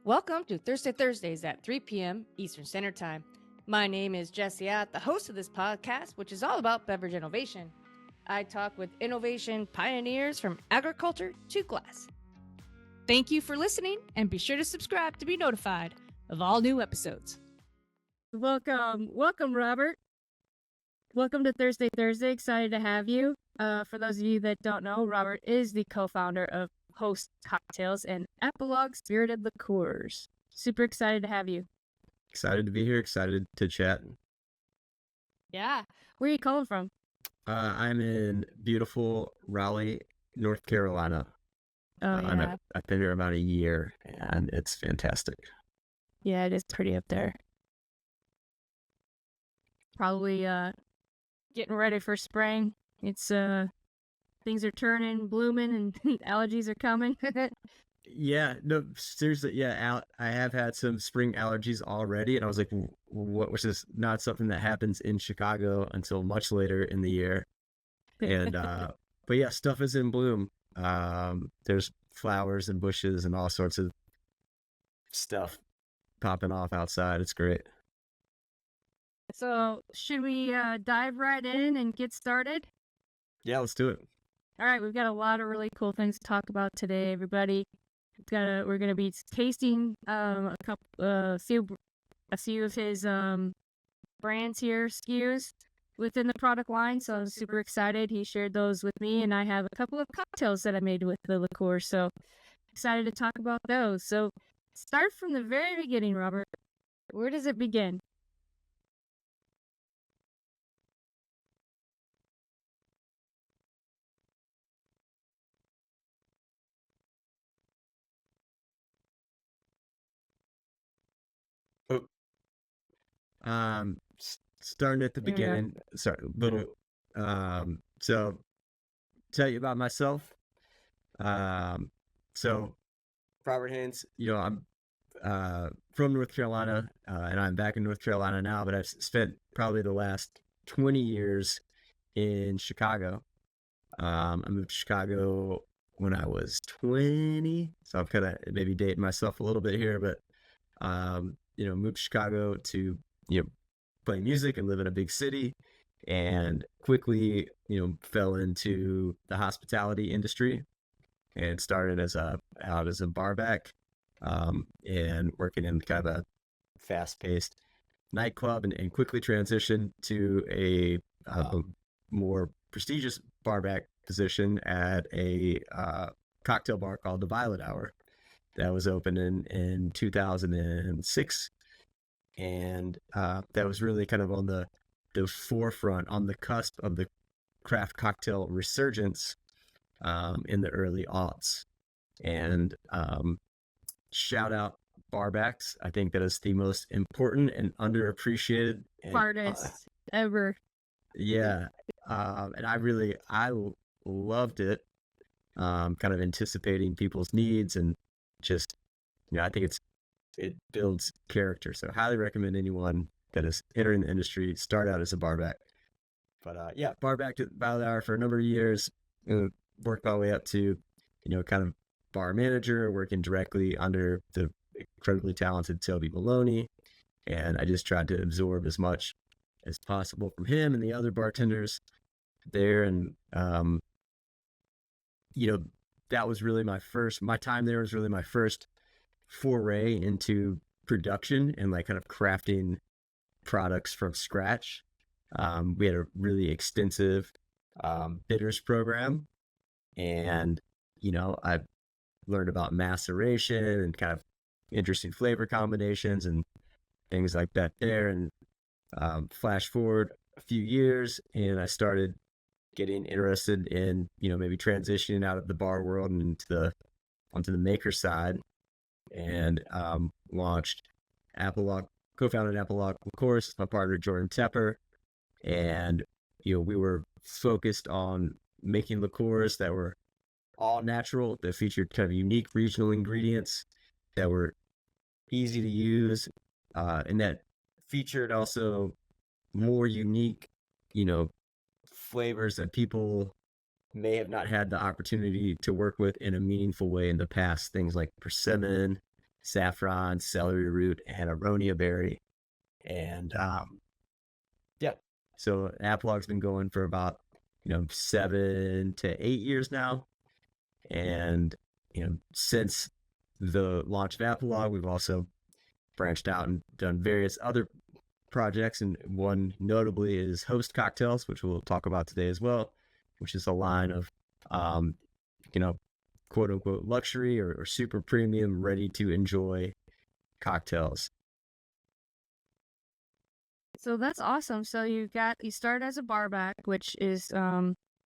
Welcome to Thursday Thursdays at 3 p.m. Eastern Standard Time. My name is Jesse Ott, the host of this podcast, which is all about beverage innovation. I talk with innovation pioneers from agriculture to glass. Thank you for listening, and be sure to subscribe to be notified of all new episodes. Welcome, Robert. Welcome to Thursday Thursday. Excited to have you. For those of you that don't know, Robert is the co-founder of Hoste Cocktails and Apologue Liqueurs. Super excited to have you. Excited to be here. Excited to chat. Yeah. Where are you calling from? I'm in beautiful Raleigh, North Carolina. Oh, yeah. I've been here about a year, and it's fantastic. Yeah, it is pretty up there. Probably getting ready for spring. It's things are turning, blooming, and allergies are coming. Yeah, no, seriously, yeah, I have had some spring allergies already, and I was like, what, which is not something that happens in Chicago until much later in the year. And, but yeah, stuff is in bloom. There's flowers and bushes and all sorts of stuff popping off outside. It's great. So, should we dive right in and get started? Yeah, let's do it. All right, we've got a lot of really cool things to talk about today, everybody. We're gonna be tasting a few of his brands here, SKUs within the product line. So I'm super excited. He shared those with me, and I have a couple of cocktails that I made with the liqueur. So excited to talk about those. So start from the very beginning, Robert. Where does it begin? Starting at the beginning. Sorry, but so tell you about myself. So Robert Haynes, I'm from North Carolina, and I'm back in North Carolina now, but I've spent probably the last 20 years in Chicago. I moved to Chicago when I was 20, so I'm kind of maybe dating myself a little bit here, but moved to Chicago to play music and live in a big city, and quickly fell into the hospitality industry and started out as a barback, and working in kind of a fast-paced nightclub, and quickly transitioned to a more prestigious barback position at a cocktail bar called the Violet Hour that was opened in 2006. And that was really kind of on the forefront, on the cusp of the craft cocktail resurgence in the early aughts. And shout out Barbacks. I think that is the most important and underappreciated artist ever. Yeah. And I loved it. Kind of anticipating people's needs, and just, I think it builds character. So highly recommend anyone that is entering the industry start out as a barback. But barback at Violet Hour for a number of years, worked my way up to, kind of bar manager, working directly under the incredibly talented Toby Maloney. And I just tried to absorb as much as possible from him and the other bartenders there. And, that was really my time there was really my first foray into production and kind of crafting products from scratch. We had a really extensive bitters program, and I learned about maceration and kind of interesting flavor combinations and things like that there. And flash forward a few years, and I started getting interested in maybe transitioning out of the bar world and onto the maker side, and launched Apologue, co-founded Apologue Liqueurs with my partner Jordan Tepper. And we were focused on making liqueurs that were all natural, that featured kind of unique regional ingredients that were easy to use, and that featured also more unique flavors that people may have not had the opportunity to work with in a meaningful way in the past. Things like persimmon, saffron, celery root, and aronia berry. And yeah, so Apologue's been going for about 7 to 8 years now. And since the launch of Apologue, we've also branched out and done various other projects, and one notably is Hoste cocktails, which we'll talk about today as well, which is a line of quote unquote luxury or super premium ready to enjoy cocktails. So that's awesome. So you started as a barback, which is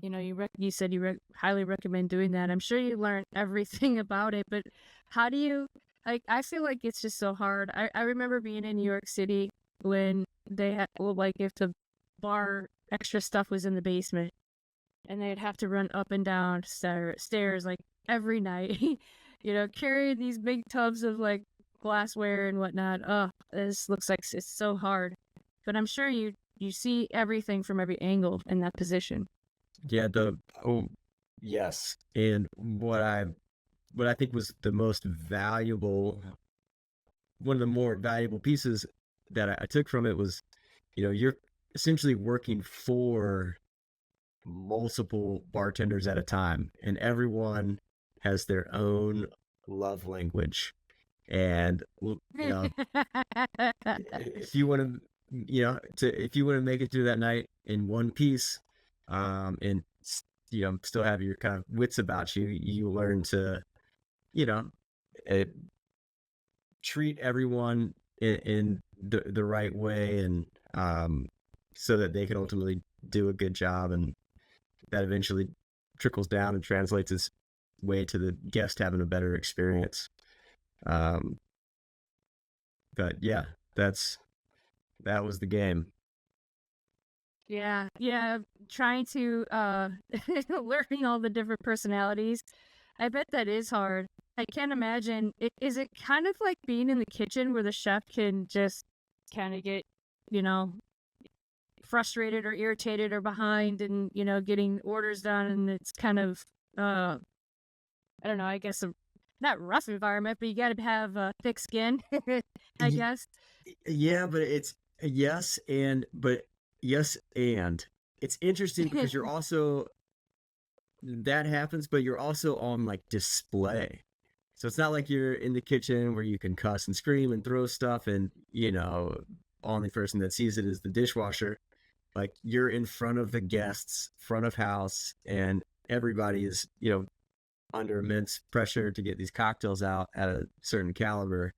you said you highly recommend doing that. I'm sure you learned everything about it, but how do you I feel like it's just so hard. I remember being in New York City when they had if the bar extra stuff was in the basement and they'd have to run up and down stairs like every night, carrying these big tubs of like glassware and whatnot. Oh, this looks like it's so hard. But I'm sure you see everything from every angle in that position. Yeah, yes. And what I think was the most valuable, one of the more valuable pieces that I took from it was, you're essentially working for multiple bartenders at a time, and everyone has their own love language. And if you want to if you want to make it through that night in one piece, and still have your kind of wits about you, you learn to treat everyone in the right way, and so that they can ultimately do a good job, and that eventually trickles down and translates its way to the guest having a better experience. But yeah, that was the game. Yeah, trying to learning all the different personalities. I bet that is hard. I can't imagine. Is it kind of like being in the kitchen where the chef can just kind of get, frustrated or irritated or behind and, getting orders done, and it's kind of, I don't know, I guess not rough environment, but you got to have thick skin, I guess. Yeah, but it's yes and it's interesting because you're also that happens, but you're also on like display. So it's not like you're in the kitchen where you can cuss and scream and throw stuff, and only person that sees it is the dishwasher. Like, you're in front of the guests, front of house, and everybody is under immense pressure to get these cocktails out at a certain caliber.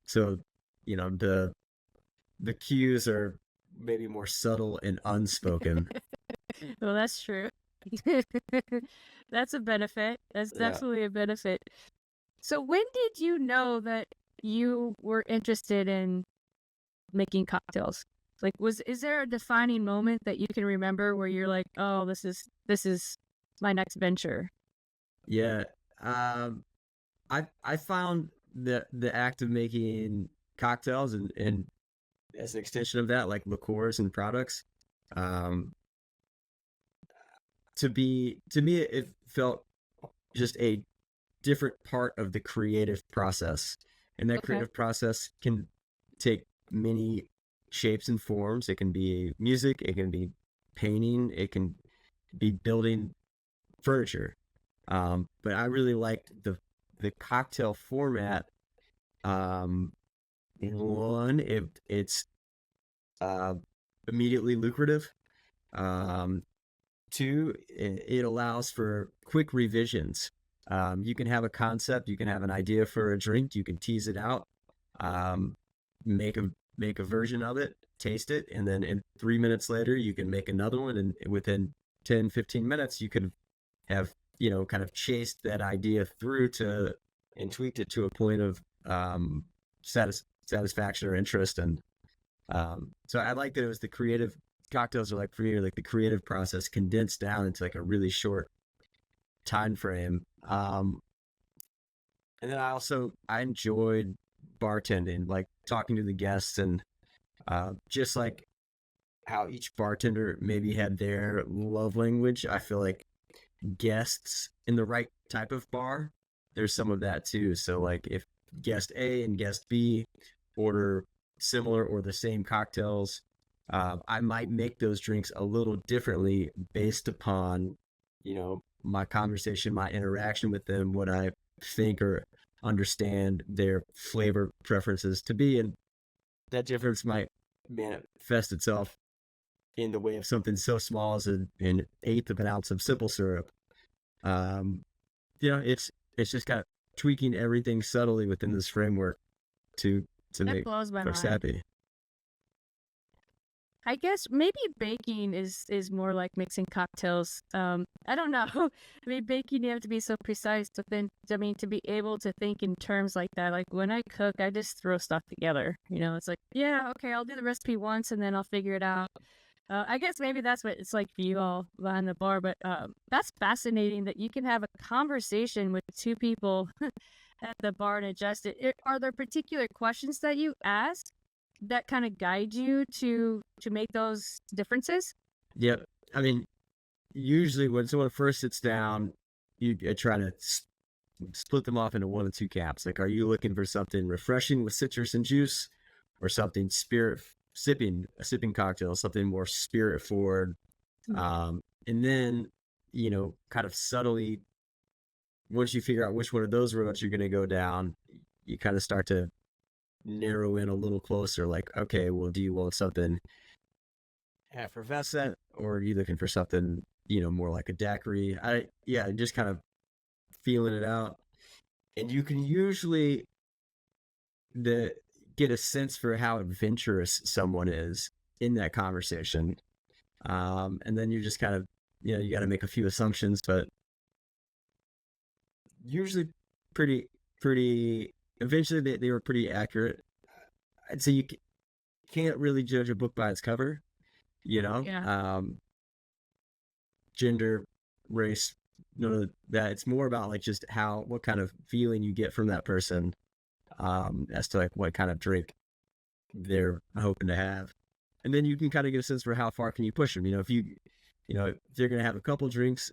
So the cues are maybe more subtle and unspoken. Well, that's true. That's a benefit. That's definitely a benefit. So when did you know that you were interested in making cocktails? Like, is there a defining moment that you can remember where you're like, oh, this is my next venture? Yeah. I found the act of making cocktails and as an extension of that, like liqueurs and products, to me it felt just a different part of the creative process, and that creative process can take many shapes and forms. It can be music, it can be painting, it can be building furniture, but I really liked the cocktail format. One, it's immediately lucrative. Two, it allows for quick revisions. You can have a concept, you can have an idea for a drink, you can tease it out, make a version of it, taste it, and then 3 minutes later you can make another one, and within 10-15 minutes you can have kind of chased that idea through to and tweaked it to a point of satisfaction or interest. And so I like that it was the creative cocktails are like for you, like the creative process condensed down into like a really short time frame. And then I enjoyed bartending, like talking to the guests, and just like how each bartender maybe had their love language. I feel like guests in the right type of bar there's some of that too. So like if guest A and guest B order similar or the same cocktails, I might make those drinks a little differently based upon, my conversation, my interaction with them, what I think or understand their flavor preferences to be. And that difference might manifest itself in the way of something so small as an eighth of an ounce of simple syrup. It's just kind of tweaking everything subtly within this framework to That make blows my folks mind. happy. I guess maybe baking is more like mixing cocktails. I don't know. I mean, baking, you have to be so precise. But then, I mean, to be able to think in terms like that, like when I cook, I just throw stuff together. It's like, yeah, okay, I'll do the recipe once and then I'll figure it out. I guess maybe that's what it's like for you all behind the bar. But that's fascinating that you can have a conversation with two people at the bar and adjust it. Are there particular questions that you ask that kind of guide you to make those differences? Yeah. I mean, usually when someone first sits down, you try to split them off into one of two camps. Like, are you looking for something refreshing with citrus and juice, or something a sipping cocktail, something more spirit forward? And then, kind of subtly, once you figure out which one of those roads you're going to go down, you kind of start to narrow in a little closer. Like, okay, well, do you want something effervescent, or are you looking for something, more like a daiquiri? Just kind of feeling it out. And you can usually get a sense for how adventurous someone is in that conversation. And then you're just kind of, you got to make a few assumptions, but usually pretty, eventually they were pretty accurate. I'd say you can't really judge a book by its cover, Yeah. Gender, race, none of that. It's more about like just what kind of feeling you get from that person, as to like what kind of drink they're hoping to have. And then you can kind of get a sense for how far can you push them. If they're going to have a couple drinks,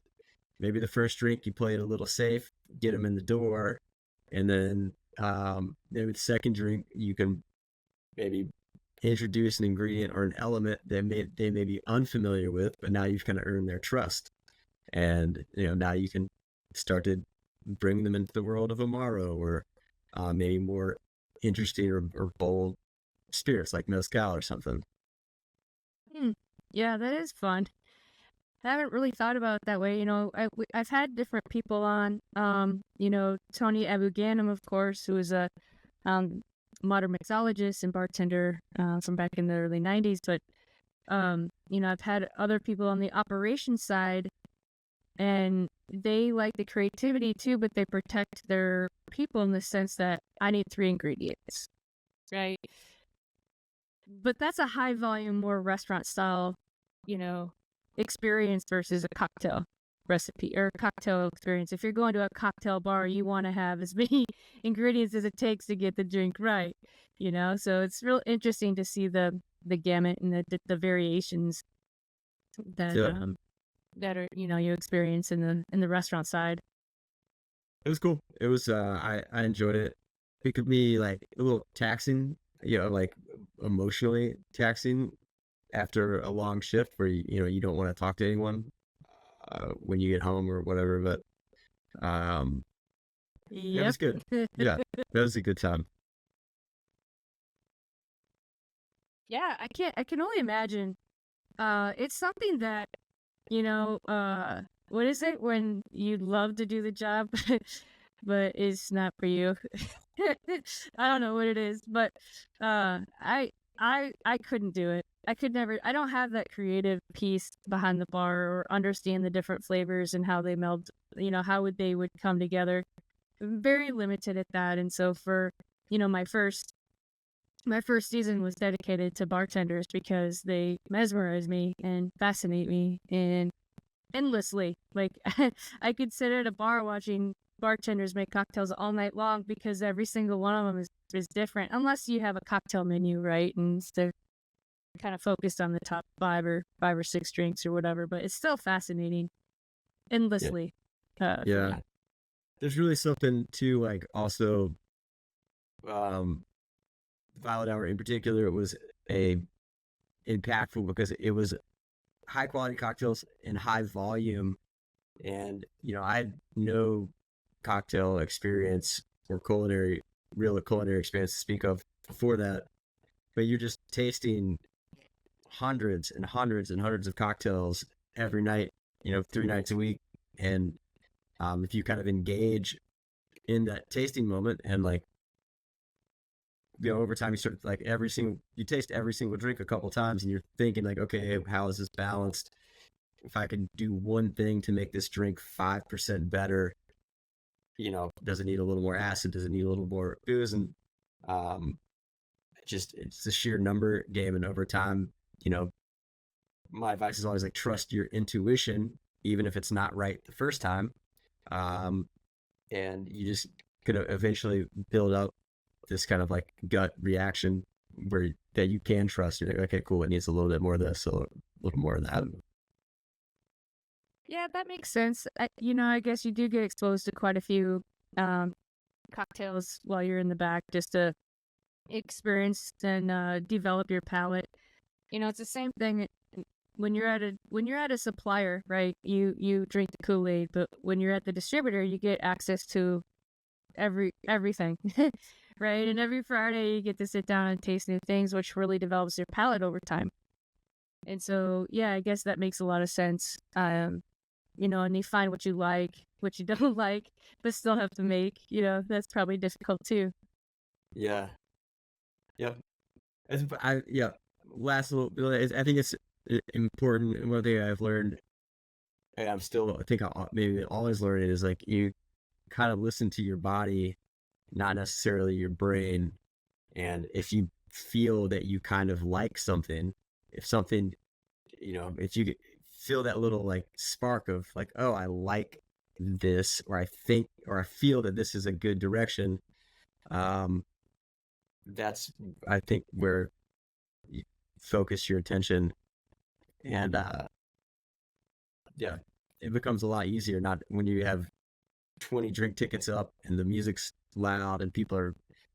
maybe the first drink you play it a little safe, get them in the door. And then maybe the second drink, you can maybe introduce an ingredient or an element that they may be unfamiliar with, but now you've kind of earned their trust. And, now you can start to bring them into the world of Amaro, or maybe more interesting or bold spirits like mezcal or something. Yeah, that is fun. I haven't really thought about it that way. I've had different people on. Tony Abuganim, of course, who is a modern mixologist and bartender from back in the early 90s. But, I've had other people on the operations side, and they like the creativity too, but they protect their people in the sense that I need 3 ingredients, right? But that's a high volume, more restaurant style, experience versus a cocktail recipe or cocktail experience. If you're going to a cocktail bar, you want to have as many ingredients as it takes to get the drink right, so it's real interesting to see the gamut and the variations that that are you experience in the restaurant side. It was cool. It was I enjoyed it. It could be like a little taxing, like emotionally taxing after a long shift where you don't want to talk to anyone when you get home or whatever. But it was good. Yeah, that was a good time. Yeah, I can only imagine. It's something that, what is it when you love to do the job, but it's not for you? I don't know what it is, but I couldn't do it. I could never. I don't have that creative piece behind the bar or understand the different flavors and how they meld. How they would come together. I'm very limited at that, and so for my first season was dedicated to bartenders because they mesmerize me and fascinate me and endlessly. Like I could sit at a bar watching bartenders make cocktails all night long because every single one of them is different, unless you have a cocktail menu, right? And they're kind of focused on the top 5 or 6 drinks or whatever, but it's still fascinating endlessly. Yeah. there's really something to like also um Violet Hour in particular. It was a impactful because it was high quality cocktails in high volume, and I had no cocktail experience or real culinary experience to speak of before that, but you're just tasting hundreds and hundreds and hundreds of cocktails every night, 3 nights a week. And if you kind of engage in that tasting moment and like, over time you sort of like you taste every single drink a couple times and you're thinking like, okay, how is this balanced? If I can do one thing to make this drink 5% better, does it need a little more acid? Does it need a little more booze? And um, it's a sheer number game. And over time, my advice is always like trust your intuition, even if it's not right the first time. And you just could eventually build up this kind of like gut reaction that you can trust. You're like, okay, cool. It needs a little bit more of this, a little more of that. Yeah, that makes sense. I guess you do get exposed to quite a few cocktails while you're in the back just to experience and develop your palate. It's the same thing when you're at a supplier, right? You drink the Kool-Aid, but when you're at the distributor, you get access to everything, right? And every Friday you get to sit down and taste new things, which really develops your palate over time. And so, yeah, I guess that makes a lot of sense. And you find what you like, what you don't like, but still have to make, that's probably difficult too. Yeah. Yep. Yeah. Last little, I think it's important. And one thing I've learned, and I think I'll maybe always learn it, is like you kind of listen to your body, not necessarily your brain. And if you feel that you kind of like something, if something, if you feel that little like spark of like, oh, I like this, or I think, or I feel that this is a good direction, that's, I think, where you focus your attention. And yeah, it becomes a lot easier, not when you have 20 drink tickets up and the music's loud and people are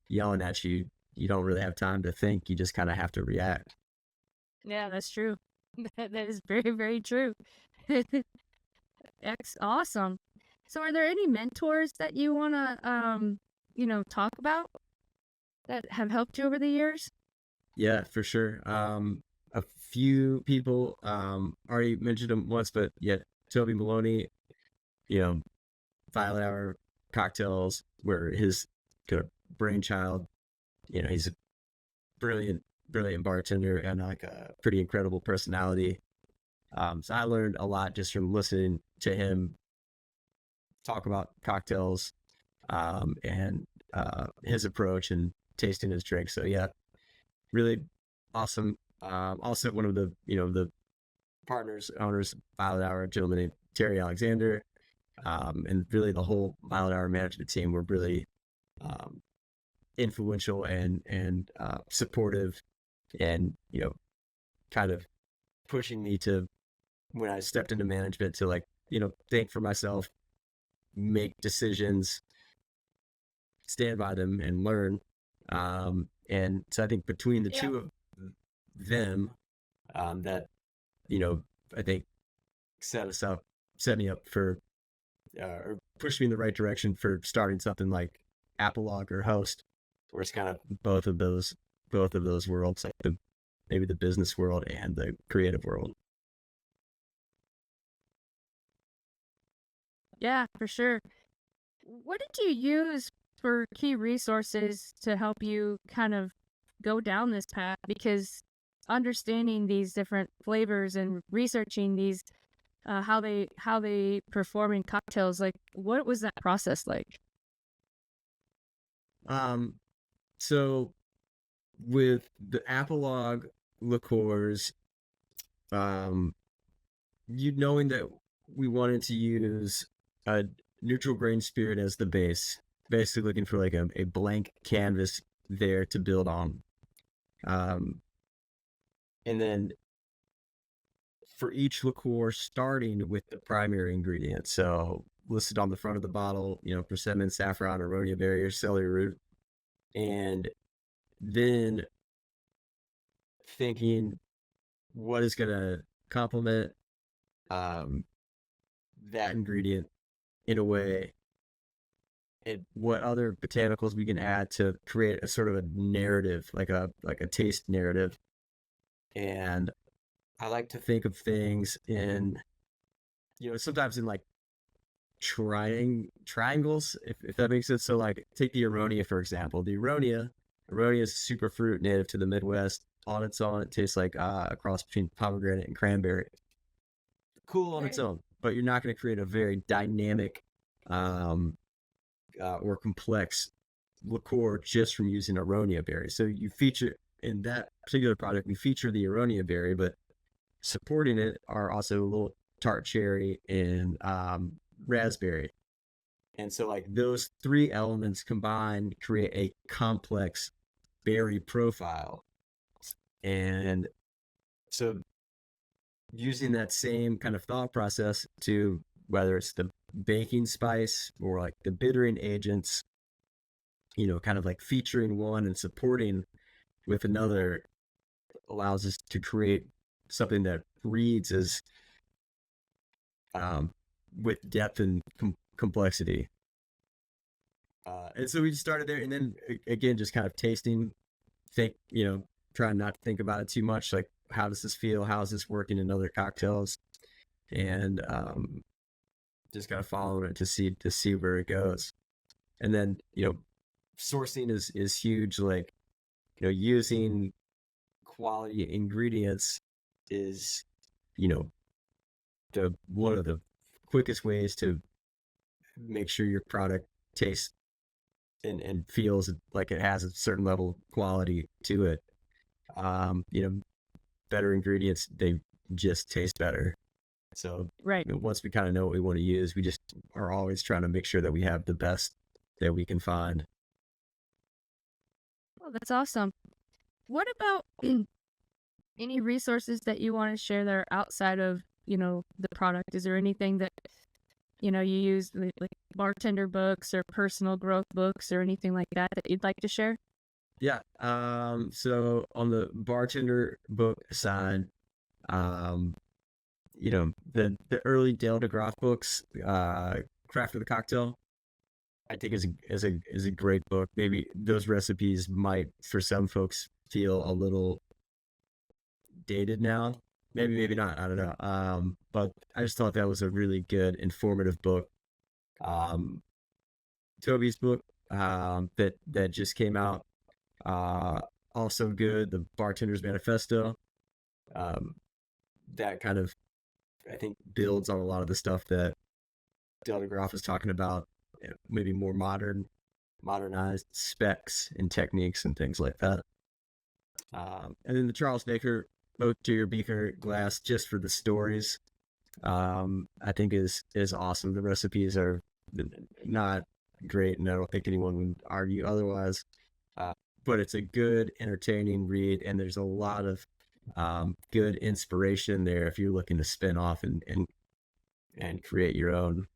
yelling at you. You don't really have time to think. You just kind of have to react. Yeah, that's true. That is very, very true. Awesome. So are there any mentors that you want to talk about that have helped you over the years? Yeah, for sure. A few people already mentioned him once, but yeah, Toby Maloney, you know, Violet Hour cocktails were his kind of brainchild. He's a brilliant, brilliant bartender and like a pretty incredible personality. So I learned a lot just from listening to him talk about cocktails, and his approach and tasting his drink. So yeah, really awesome. Also one of the partners, owners, Violet Hour, a gentleman named Terry Alexander, and really the whole Violet Hour management team were really influential and supportive, and kind of pushing me to, when I stepped into management, to like think for myself, make decisions, stand by them, and learn. And so I think between the two of them, that I think set me up for, or pushed me in the right direction for starting something like Apologue or Hoste, where it's kind of both of those worlds, like maybe the business world and the creative world. Yeah, for sure. What did you use for key resources to help you kind of go down this path? Because understanding these different flavors and researching these, how they perform in cocktails, like what was that process like? So with the Apologue Liqueurs, knowing that we wanted to use a neutral grain spirit as the base, basically looking for like a blank canvas there to build on. And then for each liqueur, starting with the primary ingredient. So listed on the front of the bottle, persimmon, saffron, aronia berry, or celery root. And then thinking what is going to complement that ingredient in a way, and what other botanicals we can add to create a sort of a narrative, like a taste narrative. And I like to think of things in, sometimes in like triangles, if that makes sense. So like take the aronia, for example. The aronia is a super fruit native to the Midwest. On its own, it tastes like a cross between pomegranate and cranberry. Cool on its own, but you're not going to create a very dynamic or complex liqueur just from using aronia berry. So you feature in that particular product, we feature the aronia berry, but supporting it are also a little tart cherry and raspberry. And so like those three elements combined create a complex berry profile. And so using that same kind of thought process to whether it's the baking spice or like the bittering agents, kind of like featuring one and supporting with another allows us to create something that reads as with depth and complexity. And so we just started there, and then again, just kind of tasting, trying not to think about it too much. Like, how does this feel? How is this working in other cocktails? And just kind of following it to see where it goes. And then, sourcing is huge. Like, using quality ingredients is, one of the quickest ways to make sure your product tastes and feels like it has a certain level of quality to it. Better ingredients, they just taste better. So right. Once we kind of know what we want to use, we just are always trying to make sure that we have the best that we can find. Oh, that's awesome. What about any resources that you want to share that are outside of, the product? Is there anything that, you use, like bartender books or personal growth books or anything like that you'd like to share? Yeah. So on the bartender book side, the early Dale DeGroff books, Craft of the Cocktail, I think is a great book. Maybe those recipes might, for some folks, feel a little dated now. Maybe not. I don't know. But I just thought that was a really good, informative book. Toby's book, that just came out, also good. The Bartender's Manifesto, that kind of, I think, builds on a lot of the stuff that Dale DeGroff is talking about, maybe more modernized specs and techniques and things like that. And then the Charles Baker Oak to Your Beaker Glass, just for the stories, I think is awesome. The recipes are not great, and I don't think anyone would argue otherwise. But it's a good, entertaining read, and there's a lot of good inspiration there if you're looking to spin off and create your own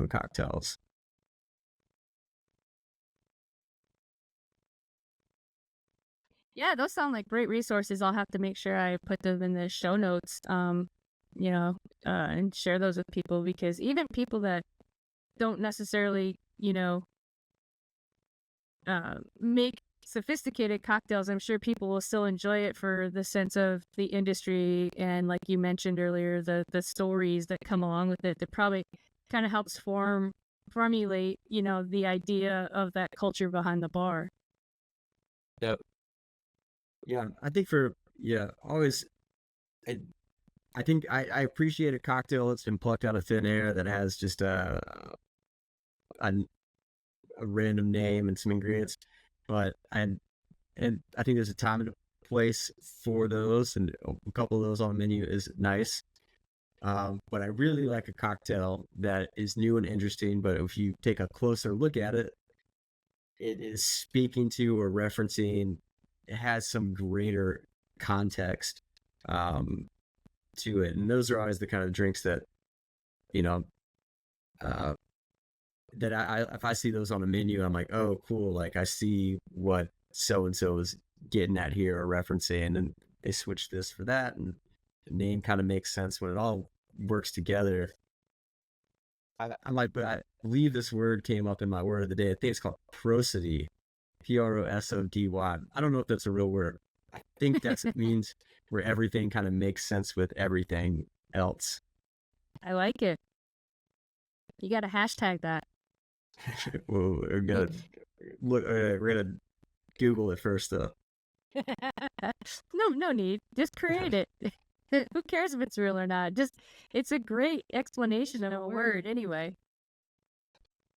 cocktails. Yeah, those sound like great resources. I'll have to make sure I put them in the show notes, and share those with people, because even people that don't necessarily, make sophisticated cocktails, I'm sure people will still enjoy it for the sense of the industry, and like you mentioned earlier, the stories that come along with it. That probably kind of helps formulate, the idea of that culture behind the bar. Yep. Yeah, I think always, I think I appreciate a cocktail that's been plucked out of thin air, that has just a random name and some ingredients, but I think there's a time and a place for those, and a couple of those on the menu is nice. But I really like a cocktail that is new and interesting, but if you take a closer look at it, it is speaking to or referencing, it has some greater context to it. And those are always the kind of drinks that, that I if I see those on a menu, I'm like, oh, cool. Like I see what so and so is getting at here or referencing, and they switch this for that, and the name kind of makes sense when it all works together. I'm like, but I believe this word came up in my word of the day. I think it's called prosody, Prosody. I don't know if that's a real word. I think that's it means where everything kind of makes sense with everything else. I like it. You got to hashtag that. Well, we're gonna look. We're gonna Google it first, though. No need. Just create it. Who cares if it's real or not? Just, it's a great explanation of a word anyway.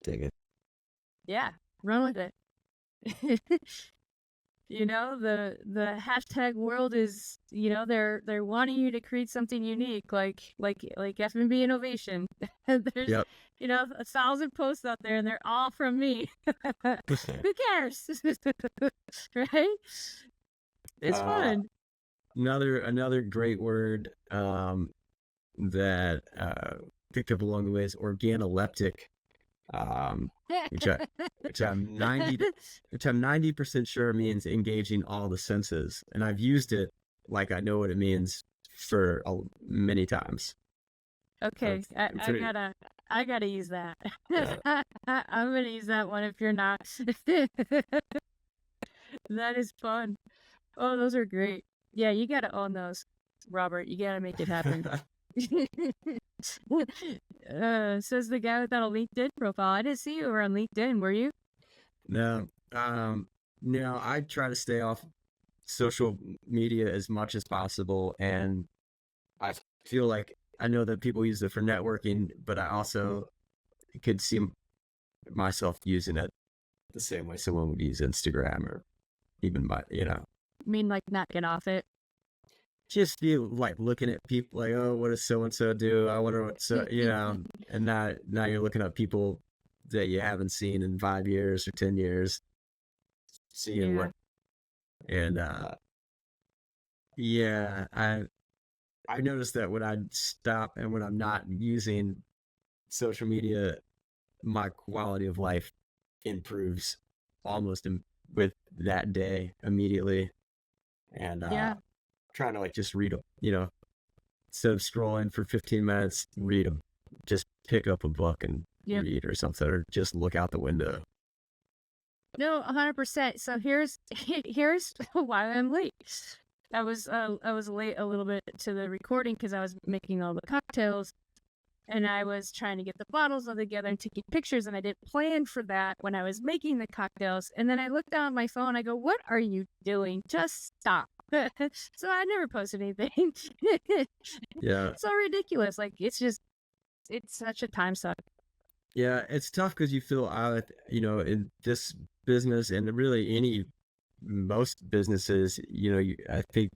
Dig it. Yeah, run with it. You know, the hashtag world is, you know, they're wanting you to create something unique, like F&B innovation. There's, Yep. you know, 1,000 posts out there, and they're all from me. Who cares? Right? It's fun. Another great word that picked up along the way is organoleptic, which I'm 90% sure means engaging all the senses, and I've used it like I know what it means for many times. Okay, I gotta use that. Yeah. I'm gonna use that one if you're not. That is fun. Oh, those are great. Yeah, you gotta own those, Robert. You gotta make it happen. Says the guy without a LinkedIn profile. I didn't see you were on LinkedIn, were you? No, no, I try to stay off social media as much as possible, and I feel like I know that people use it for networking, but I also could see myself using it the same way someone would use Instagram or even I mean, like, not get off it. just feel like looking at people like, oh, what does so and so do? I wonder what and now you're looking at people that you haven't seen in 5 years or 10 years, seeing Yeah. what, and yeah, I noticed that when I stop and when I'm not using social media, my quality of life improves almost with that day immediately. And Yeah. trying to like just read them, instead of scrolling for 15 minutes, read them. Just pick up a book and Yep. read or something, or just look out the window. No, 100%. So here's why I'm late. I was late a little bit to the recording because I was making all the cocktails, and I was trying to get the bottles all together and taking pictures, and I didn't plan for that when I was making the cocktails. And then I looked down at my phone. I go, "What are you doing? Just stop." So I never posted anything. Yeah. It's so ridiculous. Like, it's such a time suck. Yeah, it's tough because you feel out, in this business and really most businesses, I think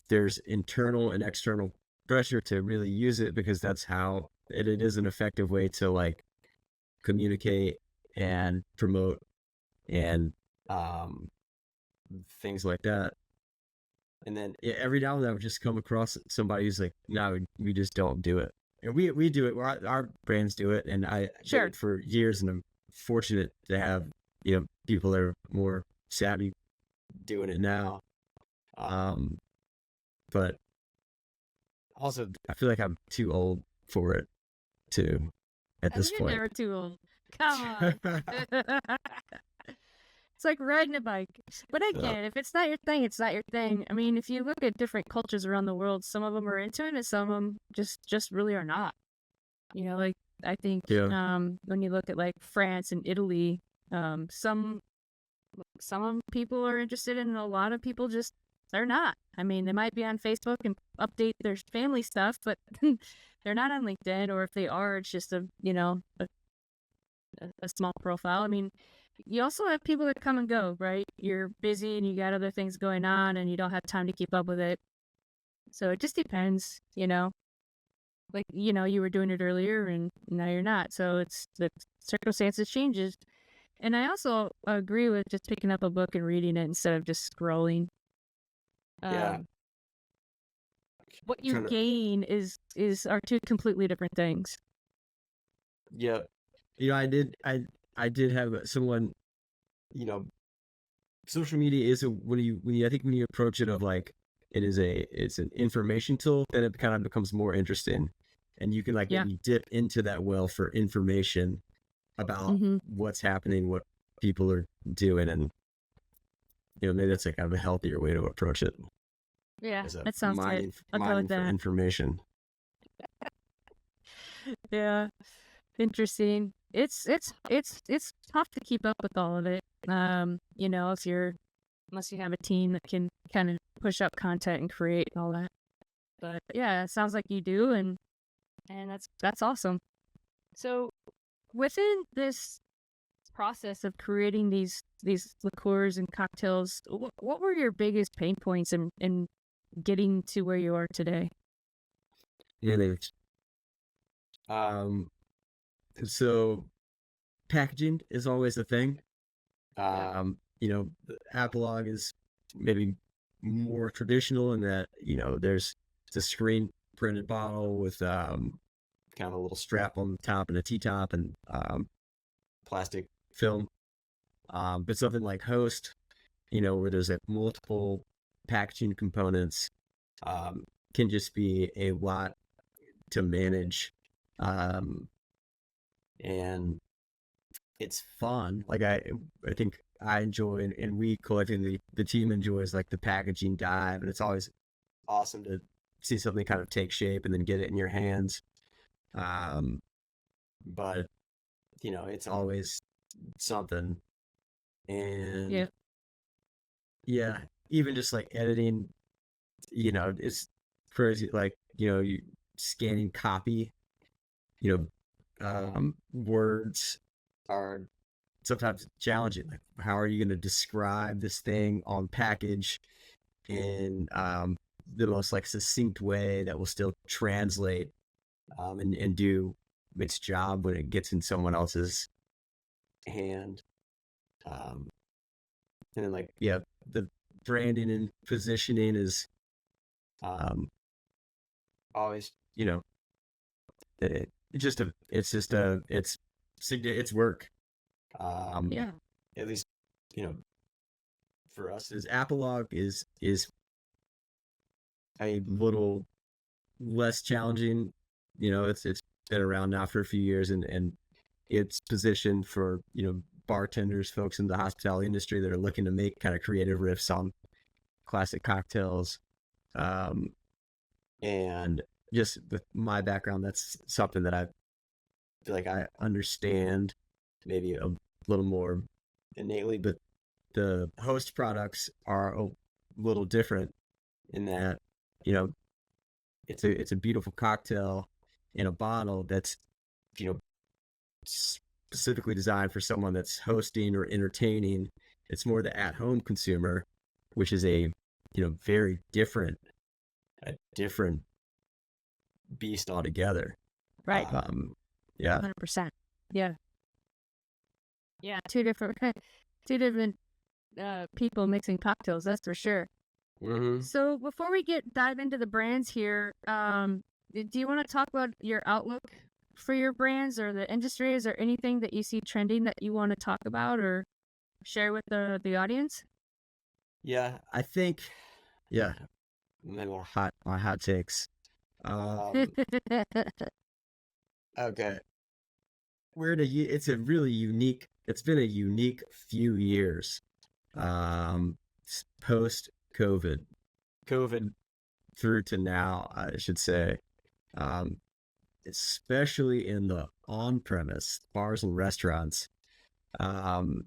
there's internal and external pressure to really use it because that's how it is an effective way to like communicate and promote and things like that. And then every now and then I would just come across somebody who's like, no, we just don't do it. And we do it. Our brands do it. And I did it for years, and I'm fortunate to have, people that are more savvy doing it now. But also I feel like I'm too old for it too at this You're point. never too old. Come on. It's like riding a bike. But again, if it's not your thing, it's not your thing. I mean, if you look at different cultures around the world, some of them are into it and some of them just really are not. Like, I think when you look at like France and Italy, some people are interested in, and a lot of people just, they're not. I mean, they might be on Facebook and update their family stuff, but they're not on LinkedIn, or if they are, it's just a small profile. I mean, you also have people that come and go, right? You're busy and you got other things going on and you don't have time to keep up with it. So it just depends, like, you were doing it earlier and now you're not. So it's the circumstances changes. And I also agree with just picking up a book and reading it instead of just scrolling. Yeah. What you gain are two completely different things. Yeah. I did have someone, you know, social media is when you I think when you approach it of like it's an information tool, then it kind of becomes more interesting, and you can like Yeah. maybe dip into that well for information about what's happening, what people are doing, and maybe that's like kind of a healthier way to approach it Yeah, as a that sounds good. I'll go mining with for that. information. Yeah, interesting. It's tough to keep up with all of it. If unless you have a team that can kind of push up content and create and all that. But yeah, it sounds like you do, and that's awesome. So within this process of creating these liqueurs and cocktails, what were your biggest pain points in getting to where you are today? Yeah, so packaging is always a thing. The Apologue is maybe more traditional in that, there's the screen printed bottle with kind of a little strap on the top and a T-top and plastic film. But something like Hoste, where there's like multiple packaging components, can just be a lot to manage. And it's fun. Like I think I enjoy, and we collectively, the team enjoys like the packaging dive, and it's always awesome to see something kind of take shape and then get it in your hands. But it's always something, and yeah, even just like editing, it's crazy. Like you scanning copy, words are sometimes challenging. Like, how are you going to describe this thing on package in the most like succinct way that will still translate and do its job when it gets in someone else's hand? And then the branding and positioning is always, it's work. At least, for us, is Apologue is a little less challenging. It's been around now for a few years, and it's positioned for bartenders, folks in the hospitality industry that are looking to make kind of creative riffs on classic cocktails. And just with my background, that's something that I feel like I understand maybe a little more innately, but the Host products are a little different in that, it's a beautiful cocktail in a bottle that's, specifically designed for someone that's hosting or entertaining. It's more the at-home consumer, which is a, very different beast altogether. Right. Yeah. 100%. Yeah. Yeah. Two different people mixing cocktails. That's for sure. Mm-hmm. So before we dive into the brands here, do you want to talk about your outlook for your brands or the industry? Is there anything that you see trending that you want to talk about or share with the audience? Yeah, I think, maybe my hot takes. Okay. It's been a unique few years. Post COVID through to now, I should say. Especially in the on-premise bars and restaurants. And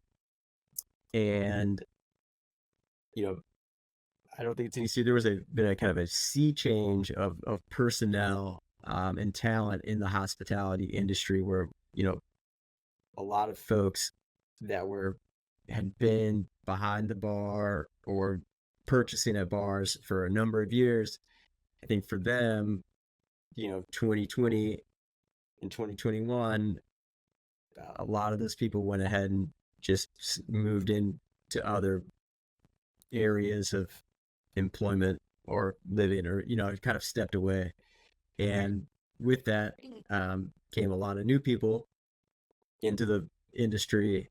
I don't think there was been a kind of a sea change of personnel and talent in the hospitality industry, where a lot of folks that had been behind the bar or purchasing at bars for a number of years. I think for them, 2020 and 2021, a lot of those people went ahead and just moved into other areas of employment or living, or kind of stepped away. And with that came a lot of new people into the industry.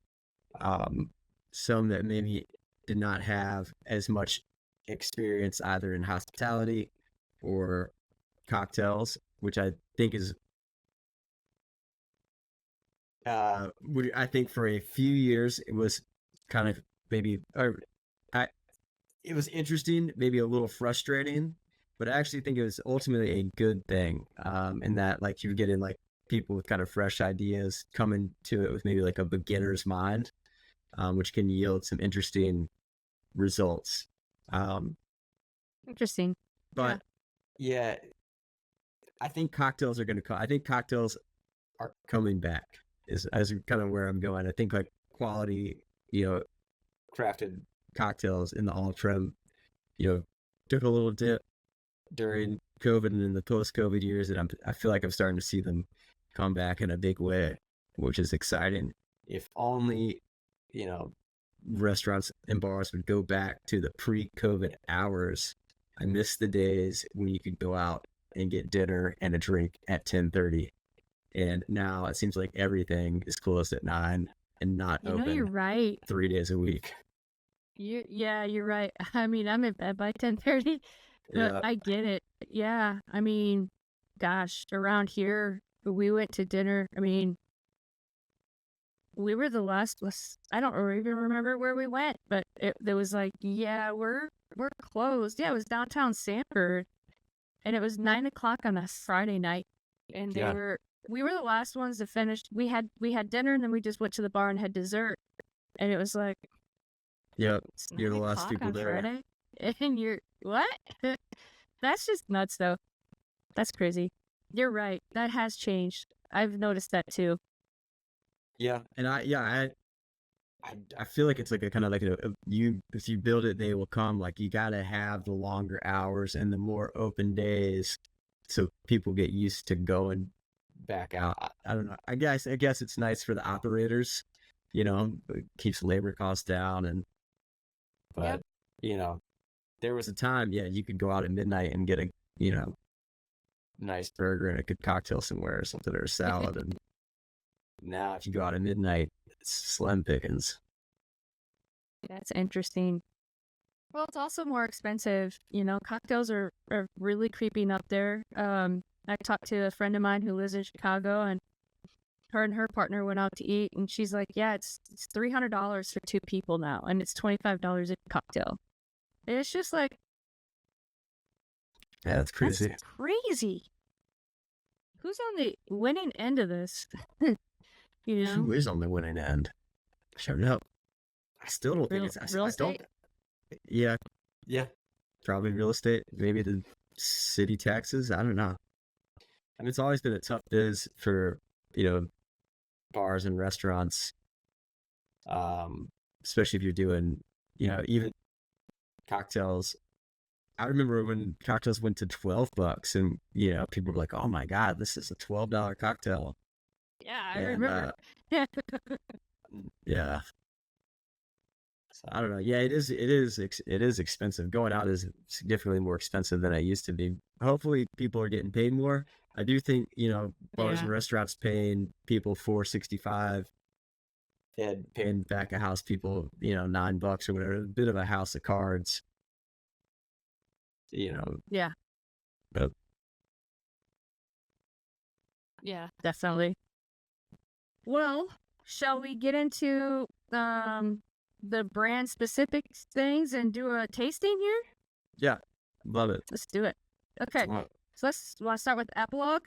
Some that maybe did not have as much experience either in hospitality or cocktails, which I think is, I think for a few years it was kind of maybe, or I, it was interesting, maybe a little frustrating, but I actually think it was ultimately a good thing. In that like you get in like people with kind of fresh ideas coming to it with maybe like a beginner's mind, which can yield some interesting results. Um, Interesting. but yeah, I think cocktails are going to come. I think cocktails are coming back. Is kind of where I'm going. I think like quality, crafted cocktails in the on-prem, took a little dip during COVID and in the post-COVID years, and I feel like I'm starting to see them come back in a big way, which is exciting. If only, restaurants and bars would go back to the pre-COVID hours. I miss the days when you could go out and get dinner and a drink at 10:30, and now it seems like everything is closed at 9 and not open. You're right. 3 days a week. You're right. I mean, I'm in bed by 10:30, but Yeah. I get it. Yeah, I mean, gosh, around here, we went to dinner. I mean, we were the last. I don't even remember where we went, but there was like, yeah, we're closed. Yeah, it was downtown Sanford, and it was 9 o'clock on a Friday night, and we were the last ones to finish. We had dinner, and then we just went to the bar and had dessert, and it was like, yep, you're the last people there. Friday, and you're what? That's just nuts, though. That's crazy. You're right. That has changed. I've noticed that too. Yeah, and I feel like it's like a kind of like if you build it, they will come. Like you got to have the longer hours and the more open days, so people get used to going back out. I don't know. I guess it's nice for the operators, it keeps labor costs down, but there was a time, you could go out at midnight and get a nice burger and a good cocktail somewhere or something, or a salad, and now if you go out at midnight, it's slim pickings. That's interesting. Well, it's also more expensive. Cocktails are really creeping up there. I talked to a friend of mine who lives in Chicago, and her partner went out to eat, and she's like, yeah, it's $300 for 2 people now, and it's $25 a cocktail. And it's just like, yeah, that's crazy. That's crazy. Who's on the winning end of this? Who is on the winning end? Shut up. I still don't think it's real estate. Yeah, probably real estate. Maybe the city taxes. I don't know. I mean, it's always been a tough biz for bars and restaurants, especially if you're doing even cocktails. I remember when cocktails went to $12, and people were like, "Oh my God, this is a $12 cocktail." Yeah, I remember. Yeah. So, I don't know. Yeah, it is expensive. Going out is significantly more expensive than it used to be. Hopefully, people are getting paid more. I do think bars and restaurants paying people $4.65 and paying back of house people $9 or whatever. A bit of a house of cards. Yeah. But yeah, definitely. Well, shall we get into the brand specific things and do a tasting here? Yeah, love it. Let's do it. Okay, so want to start with Apologue?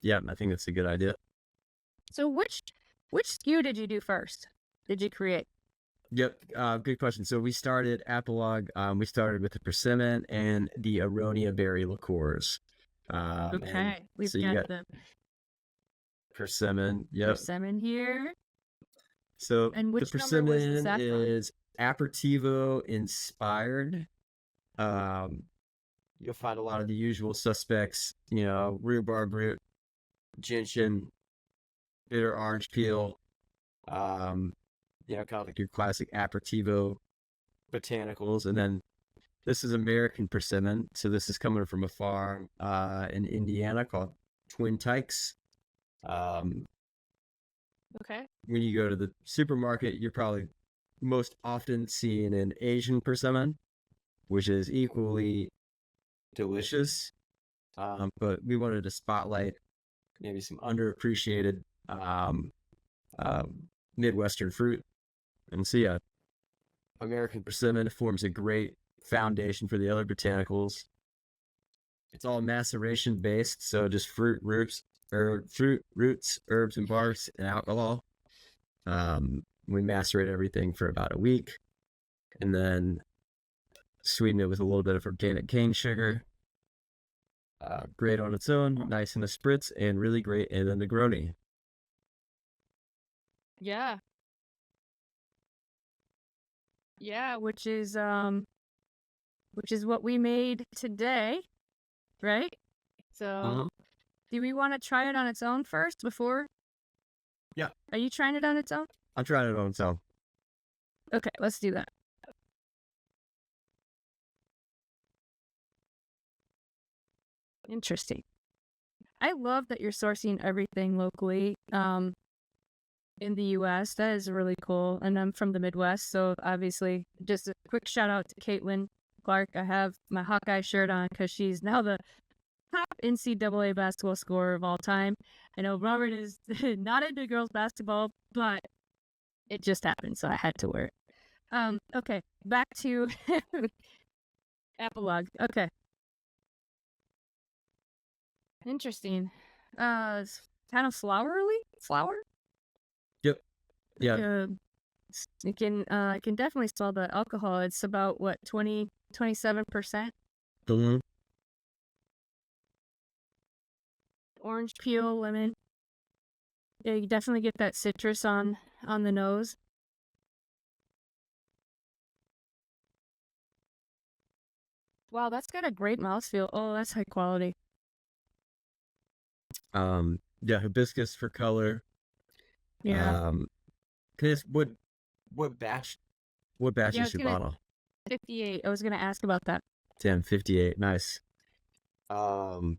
Yeah, I think that's a good idea. So which SKU did you do first? Did you create? Yep, good question. So we started Apologue. We started with the Persimmon and the Aronia Berry Liqueurs. Okay, we've got the Persimmon. Yep. Persimmon here. So and which the Persimmon number is Aperitivo inspired. You'll find a lot of the usual suspects, rhubarb root, gentian, bitter orange peel, kind of like your classic Aperitivo botanicals. And then this is American Persimmon. So this is coming from a farm in Indiana called Twin Tykes. Okay. When you go to the supermarket, you're probably most often seeing an Asian persimmon, which is equally delicious. But we wanted to spotlight maybe some underappreciated um, Midwestern fruit. And so, yeah, American persimmon forms a great foundation for the other botanicals. It's all maceration based, so just fruit, roots, herbs, and barks, and alcohol. We macerate everything for about a week, and then sweeten it with a little bit of organic cane sugar. Great on its own, nice in the spritz, and really great in the Negroni. Yeah. Yeah, which is what we made today, right? So, do we want to try it on its own first before? Yeah. Are you trying it on its own? I'm trying it on its own. Okay, let's do that. Interesting. I love that you're sourcing everything locally in the U.S. That is really cool. And I'm from the Midwest, so obviously, just a quick shout out to Caitlin Clark. I have my Hawkeye shirt on because she's now the top NCAA basketball scorer of all time. I know Robert is not into girls basketball, but it just happened, so I had to wear it. Okay, back to Apologue. Okay. Interesting. It's kind of flower? Yep. Yeah. I can definitely smell the alcohol. It's about what, 27%? Mm-hmm. Orange peel, lemon. Yeah, you definitely get that citrus on the nose. Wow, that's got a great mouthfeel. Oh, that's high quality. Yeah, hibiscus for color. Yeah. What batch is your bottle? 58. I was gonna ask about that. Damn, 58. Nice. Cool.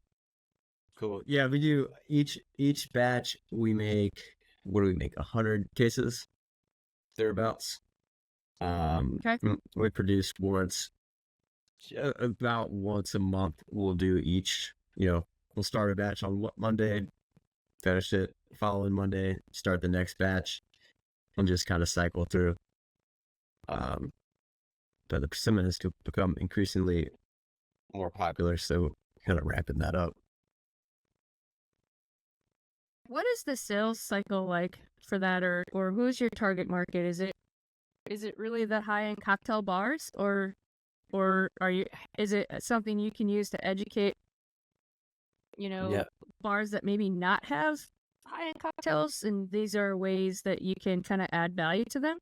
Yeah, we do each batch we make, what do we make? 100 cases thereabouts. Okay. We produce about once a month. We'll do each, we'll start a batch on Monday, finish it following Monday, start the next batch, and just kind of cycle through. But the persimmon has become increasingly more popular, so kind of wrapping that up. What is the sales cycle like for that, or who's your target market? Is it really the high-end cocktail bars, or is it something you can use to educate, bars that maybe not have high-end cocktails, and these are ways that you can kind of add value to them?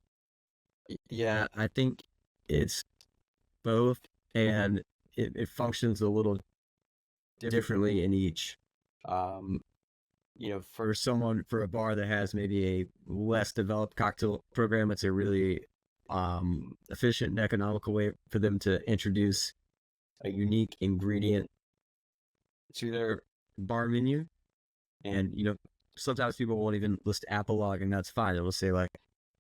Yeah, I think it's both, and it functions a little differently in each. For a bar that has maybe a less developed cocktail program, it's a really efficient and economical way for them to introduce a unique ingredient to their bar menu. And, sometimes people won't even list Apologue, and that's fine. They'll say like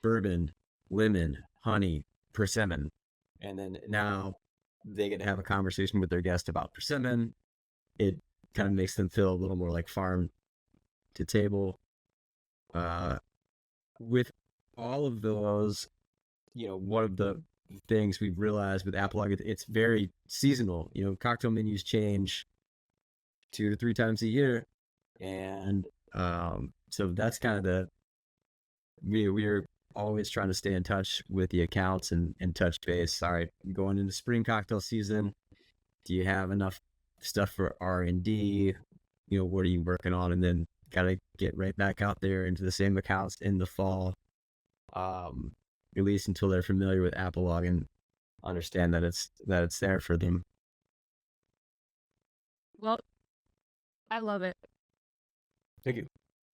bourbon, lemon, honey, persimmon. And then now they get to have a conversation with their guest about persimmon. It kind of makes them feel a little more like farm to table. With all of those, one of the things we've realized with Apologue, it's very seasonal. Cocktail menus change 2 to 3 times a year, and so that's kind of we're always trying to stay in touch with the accounts and touch base. All right, going into spring cocktail season, do you have enough stuff for R&D? What are you working on? And then gotta get right back out there into the same accounts in the fall, at least until they're familiar with Apologue and understand that it's there for them. Well, I love it. Thank you.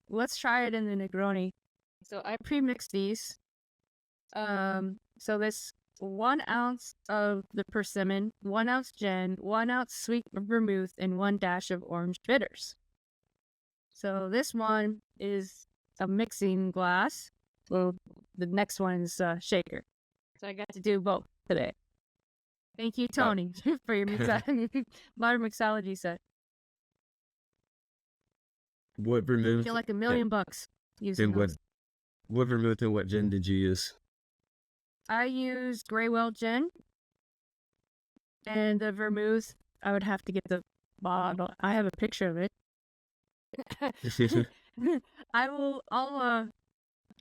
Let's try it in the Negroni. So I pre-mixed these. So this 1 ounce of the persimmon, 1 ounce gin, 1 ounce sweet vermouth, and 1 dash of orange bitters. So this one is a mixing glass. Well, the next one's shaker. So I got to do both today. Thank you, Tony, for your modern mixology set. What vermouth? I feel like $1 million using those. What vermouth and what gin did you use? I used Graywell gin, and the vermouth. I would have to get the bottle. I have a picture of it.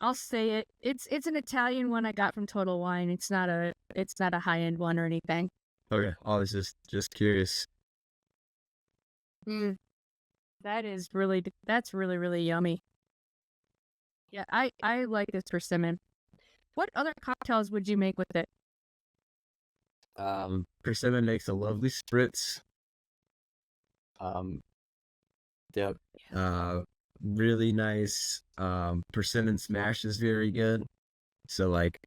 I'll say it. It's an Italian one I got from Total Wine. It's not a high end one or anything. Okay, I was just curious. That's really, really yummy. Yeah, I like this persimmon. What other cocktails would you make with it? Persimmon makes a lovely spritz. Yep. Really nice. Persimmon smash is very good. So like,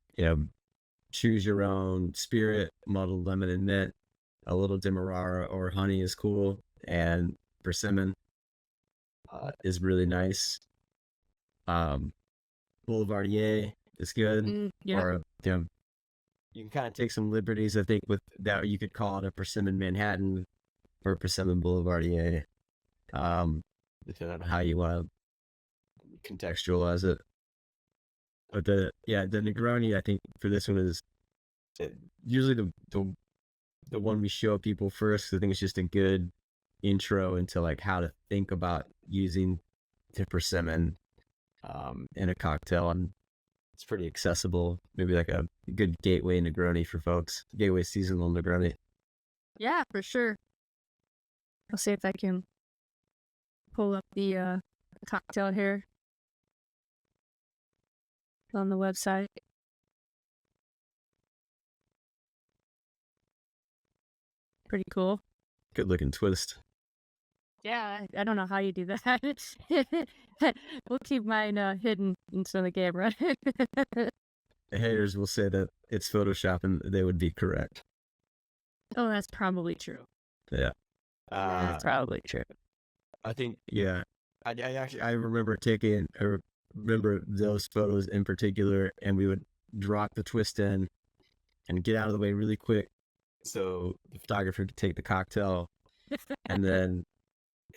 choose your own spirit, muddled lemon and mint. A little demerara or honey is cool, and persimmon is really nice. Boulevardier is good. Yeah. Or you can kind of take some liberties, I think, with that. You could call it a persimmon Manhattan or persimmon Boulevardier, depending on how you want to contextualize it. But the Negroni, I think, for this one is usually the one we show people first. I think it's just a good intro into like how to think about using the persimmon in a cocktail, and it's pretty accessible. Maybe like a good gateway Negroni for folks. Gateway seasonal Negroni. Yeah, for sure. I'll see if I can pull up the cocktail here on the website. Pretty cool. Good looking twist. Yeah, I don't know how you do that. We'll keep mine hidden into the camera. The haters will say that it's Photoshop, and they would be correct. Oh, that's probably true. Yeah. That's probably true. I think, yeah. I remember remember those photos in particular, and we would drop the twist in and get out of the way really quick so the photographer could take the cocktail. And then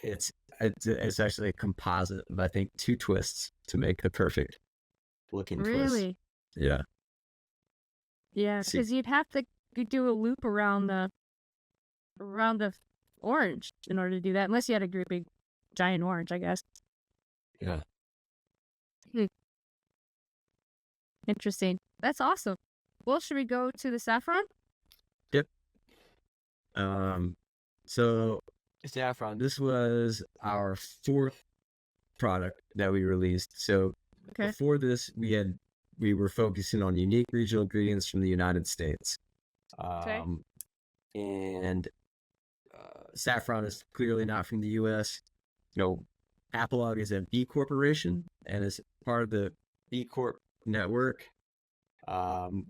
it's actually a composite of, I think, 2 twists to make the perfect looking twist. Really? Yeah. Yeah, because you'd have to do a loop around the orange in order to do that, unless you had a great big giant orange, I guess. Yeah. Interesting. That's awesome. Well, should we go to the saffron? Yep. So saffron, this was our 4th product that we released. So before this, we were focusing on unique regional ingredients from the United States. And saffron is clearly not from the U.S. Apologue is a B corporation, and as part of the B Corp network,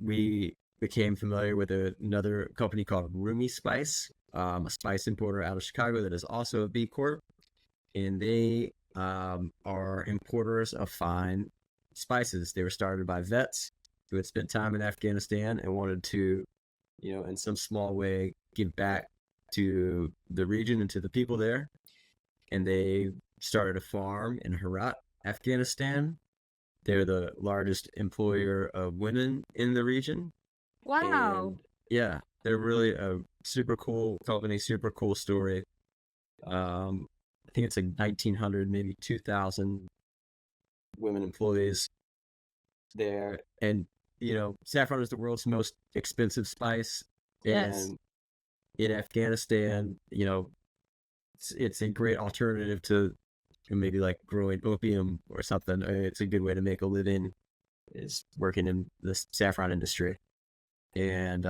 we became familiar with another company called Rumi Spice, a spice importer out of Chicago that is also a B Corp, and they are importers of fine spices. They were started by vets who had spent time in Afghanistan and wanted to, in some small way, give back to the region and to the people there. And they started a farm in Herat, Afghanistan. They're the largest employer of women in the region. Wow. And yeah, they're really a super cool company, super cool story. I think it's like 1,900, maybe 2,000 women employees there. And, saffron is the world's most expensive spice. Yes. And in Afghanistan, it's a great alternative to maybe like growing opium or something. It's a good way to make a living, is working in the saffron industry. And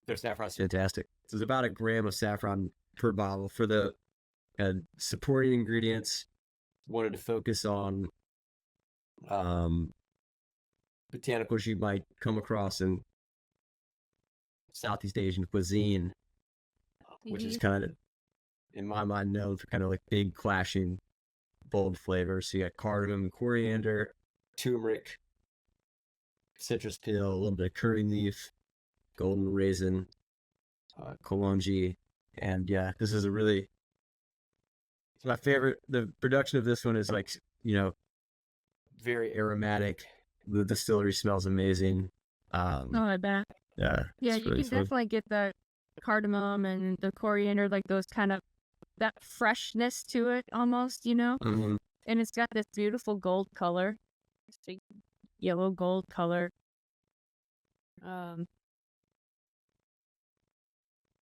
their saffron's fantastic. So it's about 1 gram of saffron per bottle. For the supporting ingredients, wanted to focus on botanicals you might come across in Southeast Asian cuisine, which is kind of, in my mind, known for kind of like big clashing bold flavors. So you got cardamom, coriander, turmeric, citrus peel, a little bit of curry leaf, golden raisin, kalonji, and yeah, this is it's my favorite. The production of this one is like, very aromatic. The distillery smells amazing. I bet. Yeah, Yeah, it's you really can fun. definitely get the cardamom and the coriander, like those kind of, that freshness to it almost, Mhm. And it's got this beautiful gold color, yellow gold color.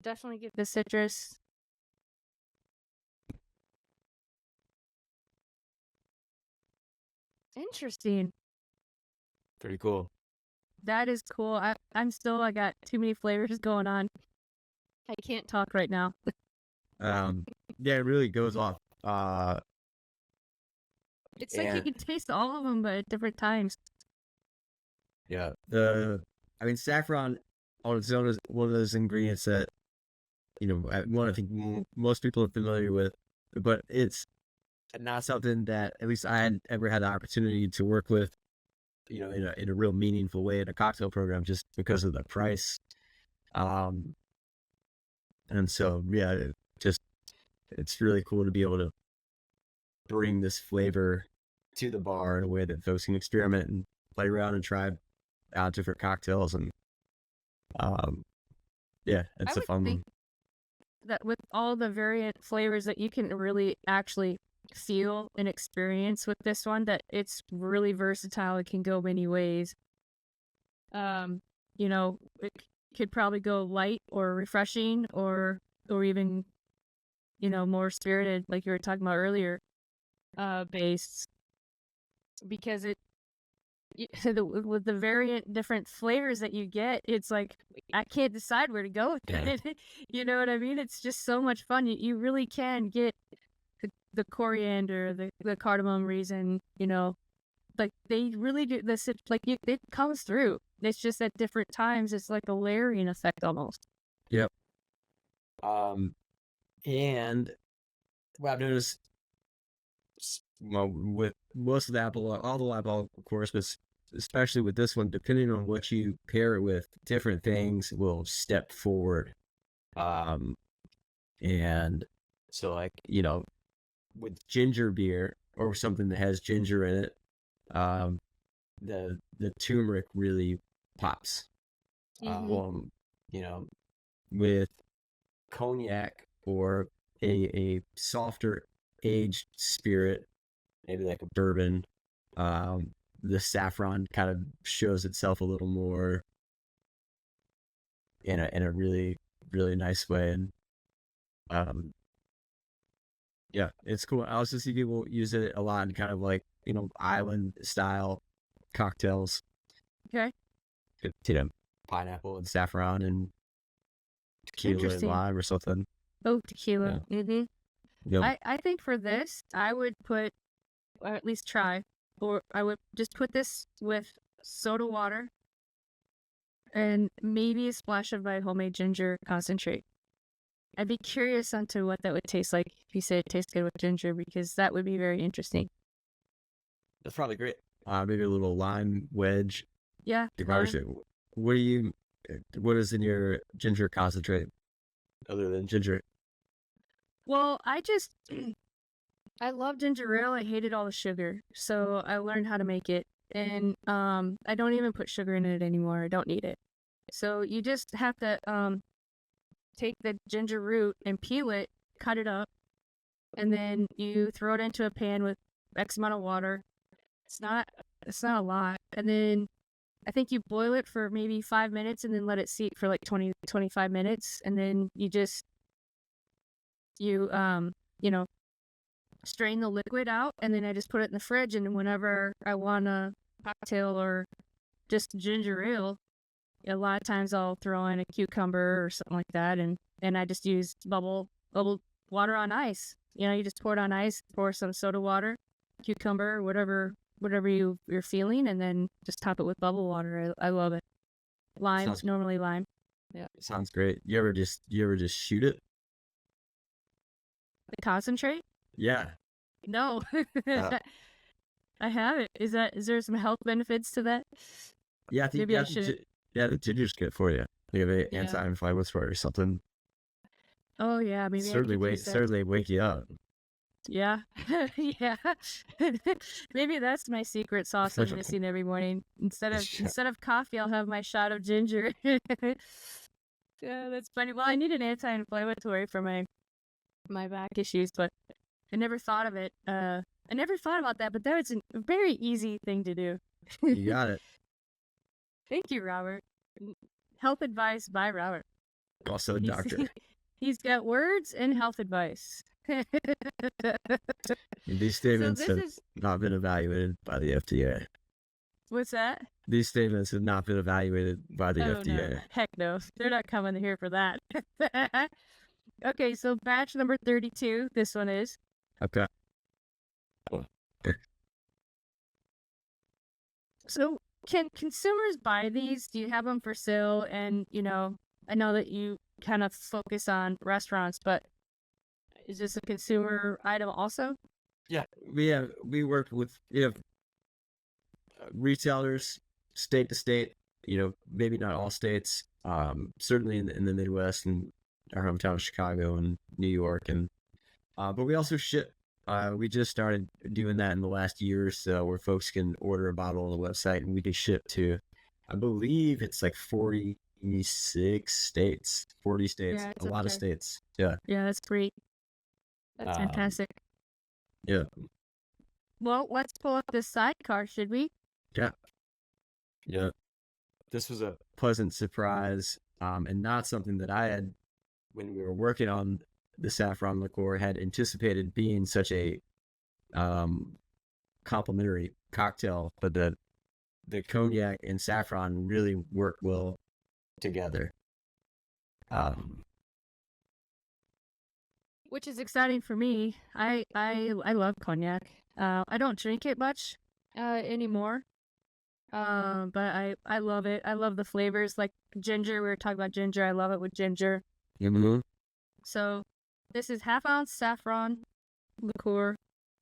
Definitely get the citrus. Interesting. Pretty cool. That is cool. I got too many flavors going on. I can't talk right now. Yeah, it really goes off. It's like you can taste all of them, but at different times. Yeah. Saffron on its own is one of those ingredients that, I think most people are familiar with, but it's not something that at least I had ever had the opportunity to work with, in a real meaningful way in a cocktail program, just because of the price. And so, yeah, it's really cool to be able to bring this flavor to the bar in a way that folks can experiment and play around and try out different cocktails. And yeah, it's a fun one. That with all the variant flavors that you can really actually feel and experience with this one, that it's really versatile. It can go many ways. It could probably go light or refreshing or even, more spirited, like you were talking about earlier, based, because with the variant different flavors that you get, it's like I can't decide where to go with it. You know what I mean? It's just so much fun. You really can get the coriander, the cardamom raisin, like they really do this. Like it comes through. It's just at different times. It's like a layering effect almost. Yep. And what I've noticed, with most of the all the Apple, of course, but especially with this one, depending on what you pair it with, different things will step forward. And so, like, with ginger beer or something that has ginger in it, the turmeric really pops. With cognac or a softer aged spirit, maybe like a bourbon, the saffron kind of shows itself a little more in a really, really nice way. And yeah, it's cool. I also see people use it a lot in kind of like, island style cocktails. Okay. Pineapple and saffron and tequila and lime or something. Oh, tequila. Yeah. Mm-hmm. Yep. I think for this, I would put, or at least try, or I would just put this with soda water and maybe a splash of my homemade ginger concentrate. I'd be curious onto what that would taste like if you said it tastes good with ginger, because that would be very interesting. That's probably great. Maybe a little lime wedge. Yeah. What is in your ginger concentrate other than ginger? Well, I love ginger ale. I hated all the sugar, so I learned how to make it. And I don't even put sugar in it anymore. I don't need it. So you just have to take the ginger root and peel it, cut it up, and then you throw it into a pan with X amount of water. It's not a lot. And then I think you boil it for maybe 5 minutes and then let it steep for like 20, 25 minutes. And then you strain the liquid out, and then I just put it in the fridge. And whenever I want a cocktail or just ginger ale, a lot of times I'll throw in a cucumber or something like that. And I just use bubble water on ice. You just pour it on ice, pour some soda water, cucumber, whatever you're feeling, and then just top it with bubble water. I love it. Lime, normally lime. Yeah. Sounds great. You ever just shoot it? The concentrate? Yeah. No. Uh, I haven't. Is there some health benefits to that? yeah, I think Maybe I should. the ginger's good for you. You have an Yeah. anti-inflammatory or something. Oh yeah, maybe I could use that. Certainly wake you up. Yeah. Yeah. Maybe that's my secret sauce I'm missing every morning. Instead of coffee, I'll have my shot of ginger. Yeah, that's funny. Well, I need an anti-inflammatory for my back issues, but I never thought of it. I never thought about that, but that was a very easy thing to do. You got it. Thank you, Robert. Health advice by Robert. Also a doctor. He's got words and health advice. These statements have not been evaluated by the FDA. What's that? These statements have not been evaluated by the FDA. No. Heck no. They're not coming here for that. Okay, so batch number 32. This one is. Okay. So, can consumers buy these? Do you have them for sale? And, I know that you kind of focus on restaurants, but is this a consumer item also? Yeah, we work with retailers state to state. Maybe not all states. Certainly in the Midwest and our hometown of Chicago and New York, and but we also ship. We just started doing that in the last year or so, where folks can order a bottle on the website and we can ship to, I believe it's like 46 states, 40 states, Yeah, a lot of states. Yeah. Yeah, that's great. That's fantastic. Yeah. Well, let's pull up this sidecar, should we? Yeah. Yeah. This was a pleasant surprise, and not something that I had, when we were working on the Saffron liqueur, had anticipated being such a complementary cocktail, but the cognac and saffron really work well together. Which is exciting for me. I love cognac. I don't drink it much anymore. But I love it. I love the flavors, like ginger. We were talking about ginger. I love it with ginger. Mm-hmm. So this is 1/2 ounce saffron liqueur,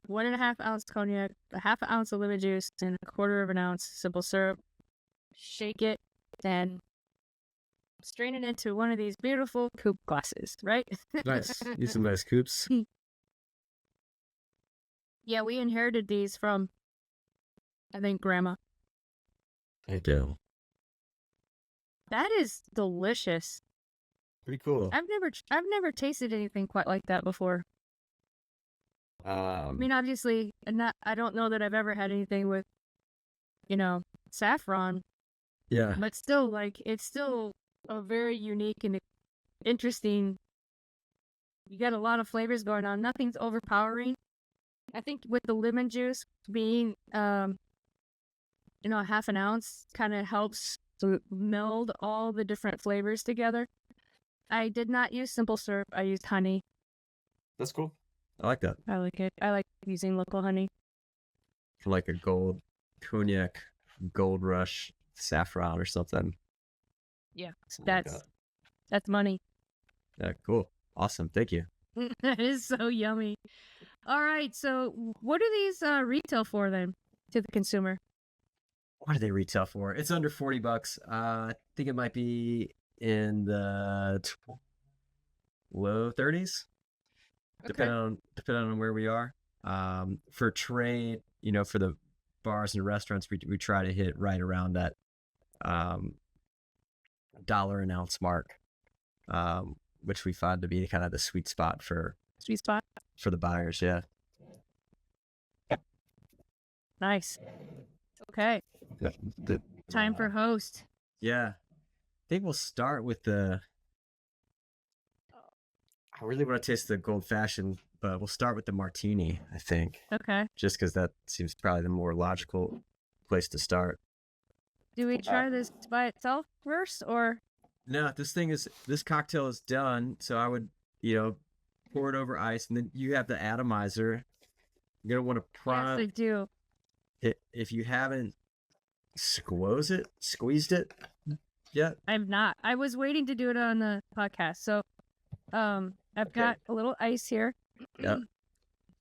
1.5 ounce cognac, 1/2 ounce of lemon juice, and 1/4 ounce simple syrup. Shake it, then strain it into one of these beautiful coupe glasses, right? Nice. Use some nice coupes. Yeah, we inherited these from, I think, Grandma. I do. That is delicious. Pretty cool. I've never tasted anything quite like that before. I mean, obviously, I don't know that I've ever had anything with, saffron. Yeah. But still, it's still a very unique and interesting. You got a lot of flavors going on. Nothing's overpowering. I think with the lemon juice being, 1/2 ounce kind of helps to meld all the different flavors together. I did not use simple syrup. I used honey. That's cool. I like that. I like it. I like using local honey. For like a gold cognac, gold rush saffron or something. Yeah, Something that's money. Yeah, cool. Awesome. Thank you. That is so yummy. All right, so what do these retail for then to the consumer? What do they retail for? It's under $40. I think it might be in the low 30s, depending on where we are. For trade, for the bars and restaurants, we try to hit right around that $1 an ounce mark, which we find to be kind of the sweet spot for the buyers. Yeah. Nice. Okay. Time for Hoste. Yeah. I think we'll start with I really want to taste the gold fashioned, but we'll start with the Martini, I think. Okay. Just because that seems probably the more logical place to start. Do we try this by itself first, or? No, this cocktail is done, so I would, pour it over ice, and then you have the atomizer. You're going to want to prime. Yes, I do. If you haven't squeezed it yet. I've not. I was waiting to do it on the podcast. So I've got a little ice here. Yeah.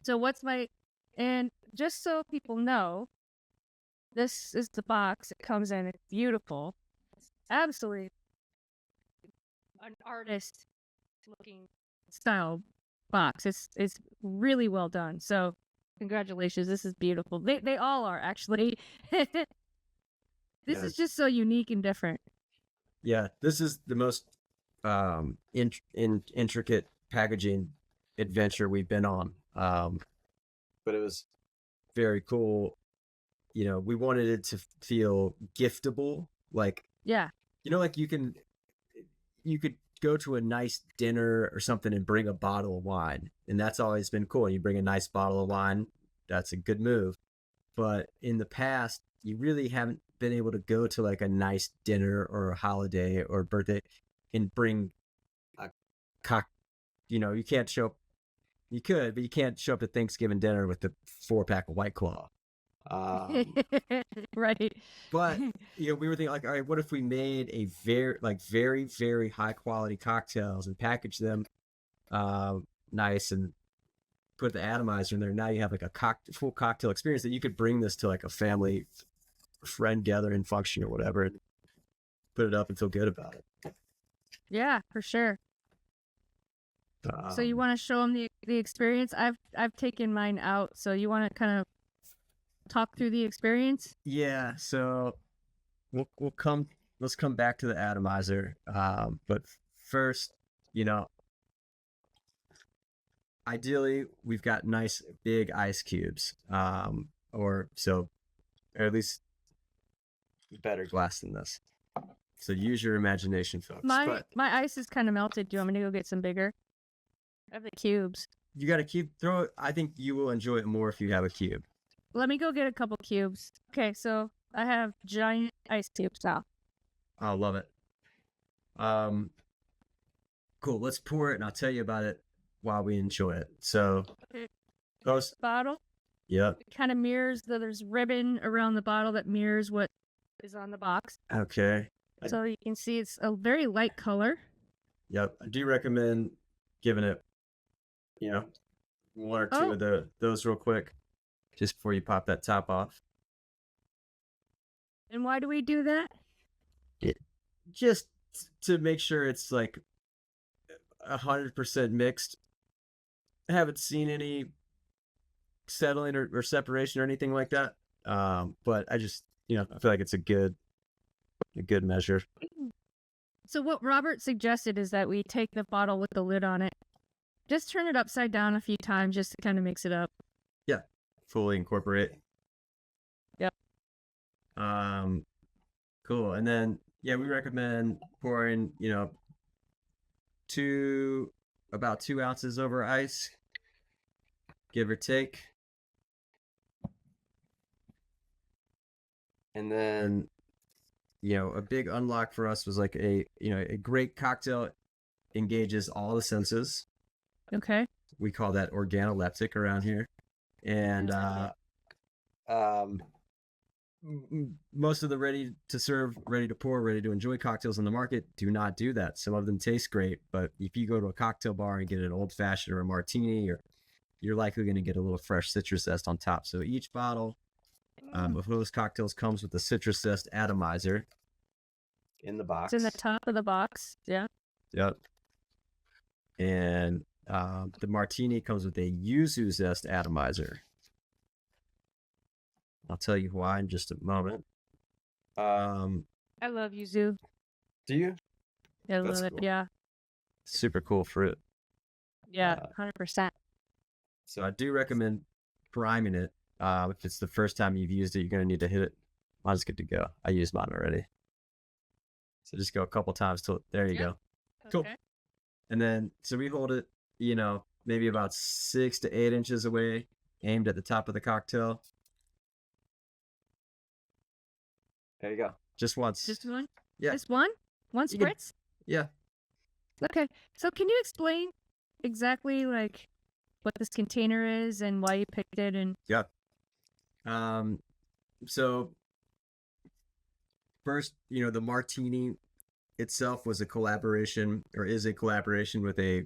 So what's my And just so people know, this is the box it comes in. It's beautiful. It's absolutely an artist looking style box. It's really well done. So congratulations. This is beautiful. They all are actually. This is just so unique and different. Yeah, this is the most intricate packaging adventure we've been on. But it was very cool. You know, we wanted it to feel giftable. Like, yeah, you know, like you could go to a nice dinner or something and bring a bottle of wine, and that's always been cool. You bring a nice bottle of wine, that's a good move. But in the past, you really haven't been able to go to like a nice dinner or a holiday or birthday and bring a you know, you can't show up. You could, but you can't show up to Thanksgiving dinner with the 4-pack of White Claw. Right. But you know, we were thinking like, all right, what if we made a very, very high quality cocktails and package them nice and put the atomizer in there. Now you have like a full cocktail experience that you could bring this to like a family friend gathering function or whatever and put it up and feel good about it. Yeah, for sure. So you want to show them the experience? I've taken mine out. So you want to kind of talk through the experience? Yeah. So let's come back to the atomizer. But first, you know, ideally we've got nice big ice cubes, or at least better glass than this. So use your imagination, folks. My ice is kind of melted. Do you want me to go get some bigger? I have the cubes. You got a cube. Throw it. I think you will enjoy it more if you have a cube. Let me go get a couple cubes. Okay, so I have giant ice cubes now. I love it. Cool. Let's pour it, and I'll tell you about it while we enjoy it. So, Hoste. Bottle. Yep. It kind of mirrors there's ribbon around the bottle that mirrors what is on the box. Okay. So you can see it's a very light color. Yep. I do recommend giving it, you know, one or two of those real quick, just before you pop that top off. And why do we do that? Just to make sure it's like 100% mixed. I haven't seen any settling or separation or anything like that. But I just, you know, I feel like it's a good measure. So what Robert suggested is that we take the bottle with the lid on it, just turn it upside down a few times just to kind of mix it up. Yeah, fully incorporate. Yep. Cool. And then, yeah, we recommend pouring, you know, about 2 ounces over ice, give or take. And then, you know, a big unlock for us was like a great cocktail engages all the senses. Okay. We call that organoleptic around here. And most of the ready to serve, ready to pour, ready to enjoy cocktails on the market do not do that. Some of them taste great, but if you go to a cocktail bar and get an old fashioned or a martini, you're likely going to get a little fresh citrus zest on top. So each bottle of those cocktails comes with a citrus zest atomizer in the box. It's in the top of the box. Yeah. Yep. And the martini comes with a yuzu zest atomizer. I'll tell you why in just a moment. I love yuzu. Do you? Yeah, I love it. Yeah. Super cool fruit. Yeah, 100%. So I do recommend priming it. If it's the first time you've used it, you're going to need to hit it. Mine's good to go. I used mine already. So just go a couple times till there you go. Cool. Okay. And then, so we hold it, you know, maybe about 6 to 8 inches away, aimed at the top of the cocktail. There you go. Just once. Just one? Yeah. Just one? One spritz? Yeah. Okay. So can you explain exactly like what this container is and why you picked it? And yeah. So first, you know, the martini itself was a collaboration, or is a collaboration, with a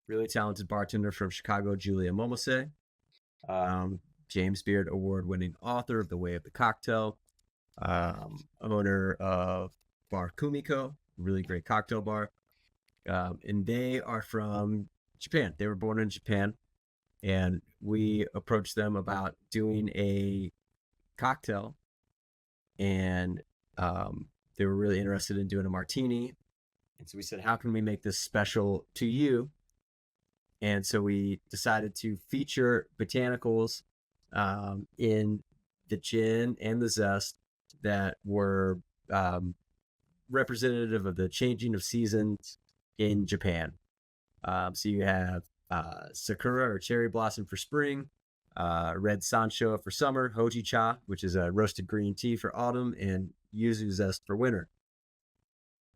really talented bartender from Chicago, Julia Momose. James Beard award-winning author of The Way of the Cocktail, owner of Bar Kumiko, really great cocktail bar. And they are from Japan. They were born in Japan. And we approached them about doing a cocktail. And they were really interested in doing a martini. And so we said, how can we make this special to you? And so we decided to feature botanicals in the gin and the zest that were representative of the changing of seasons in Japan. So you have Sakura or cherry blossom for spring, red Sancho for summer, Hoji Cha, which is a roasted green tea for autumn, and Yuzu Zest for winter.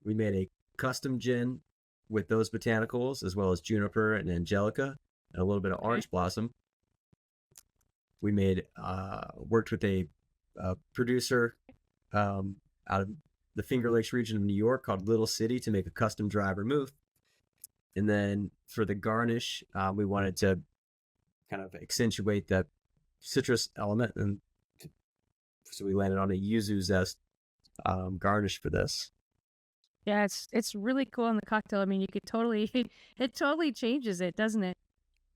We made a custom gin with those botanicals, as well as juniper and angelica, and a little bit of orange blossom. We made worked with a producer out of the Finger Lakes region of New York called Little City to make a custom dry vermouth. And then for the garnish, we wanted to kind of accentuate that citrus element, and so we landed on a yuzu zest garnish for this. Yeah, it's really cool in the cocktail. I mean, you could totally, it totally changes it, doesn't it?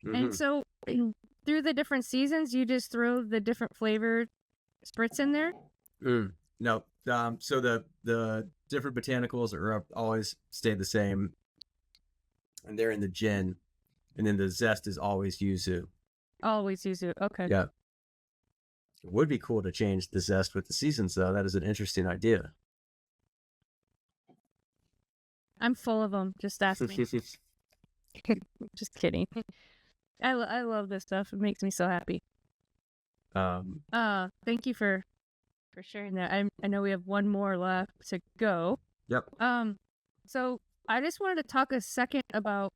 Mm-hmm. And so through the different seasons, you just throw the different flavored spritz in there? No. So the different botanicals are always stay the same, and they're in the gin, and then the zest is always yuzu. Always yuzu. Okay. Yeah. It would be cool to change the zest with the seasons, though. That is an interesting idea. I'm full of them. Just ask me. Just kidding. I love this stuff. It makes me so happy. Thank you for sharing that. I know we have one more left to go. Yep. So I just wanted to talk a second about